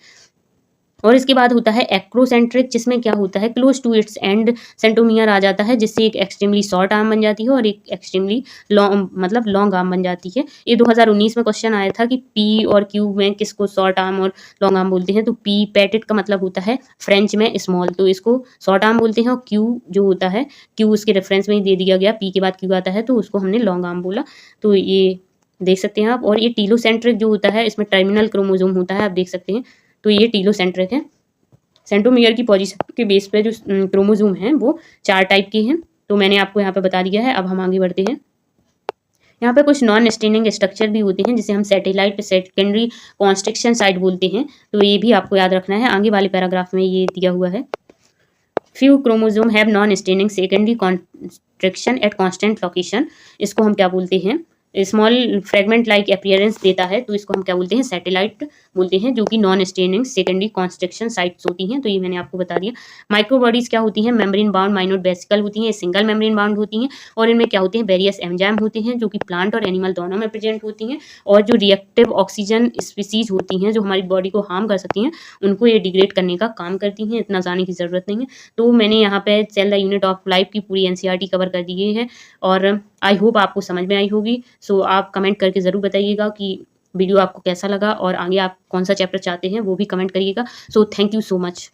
और इसके बाद होता है एक्रोसेंट्रिक, जिसमें क्या होता है, close to its end centromere आ जाता है, जिससे एक एक्सट्रीमली शॉर्ट आर्म बन जाती है और एक एक्सट्रीमली लॉन्ग मतलब लॉन्ग आर्म बन जाती है। ये 2019 में क्वेश्चन आया था कि पी और क्यू में किसको शॉर्ट आर्म और लॉन्ग आर्म बोलते हैं। तो पी पैटेट का मतलब होता है फ्रेंच में स्मॉल, तो इसको शॉर्ट आर्म बोलते हैं। और क्यू जो होता है, क्यू उसके रेफरेंस में ही दे दिया गया, पी के बाद क्यू आता है तो उसको हमने लॉन्ग आर्म बोला। तो ये देख सकते हैं आप। और ये टीलोसेंट्रिक जो होता है, इसमें टर्मिनल क्रोमोसोम होता है, आप देख सकते हैं। तो ये टीलोसेंट्रिक है। सेंट्रोमियर की पोजीशन के बेस पे जो क्रोमोसोम हैं वो 4 टाइप के हैं, तो मैंने आपको यहाँ पे बता दिया है। अब हम आगे बढ़ते हैं। यहाँ पे कुछ नॉन स्टेनिंग स्ट्रक्चर भी होते हैं जिसे हम सैटेलाइट सेकेंडरी कॉन्स्ट्रक्शन साइट बोलते हैं, तो ये भी आपको याद रखना है। आगे वाले पैराग्राफ में ये दिया हुआ है। Few chromosome have non staining secondary construction at constant location, इसको हम क्या बोलते हैं, स्मॉल फ्रेगमेंट लाइक अपीयरेंस देता है, तो इसको हम क्या बोलते हैं, सैटेलाइट बोलते हैं, जो कि non staining secondary construction sites होती हैं। तो ये मैंने आपको बता दिया। माइक्रोबॉडीज क्या होती हैं, मेम्ब्रेन बाउंड माइनोर वेसिकल होती हैं, सिंगल मेम्ब्रेन बाउंड होती हैं। और इनमें क्या होते हैं, वेरियस एंजाइम होते हैं जो कि प्लांट और एनिमल दोनों में प्रेजेंट होती हैं। और जो रिएक्टिव ऑक्सीजन स्पीसीज होती हैं जो हमारी बॉडी को हार्म कर सकती हैं, उनको ये डिग्रेड करने का काम करती हैं, इतना जाने की जरूरत नहीं है। तो मैंने यहाँ पे cell the unit of life की पूरी एनसीईआरटी कवर कर दी है और आई होप आपको समझ में आई होगी। सो आप कमेंट करके ज़रूर बताइएगा कि वीडियो आपको कैसा लगा और आगे आप कौन सा चैप्टर चाहते हैं, वो भी कमेंट करिएगा। So thank you so much.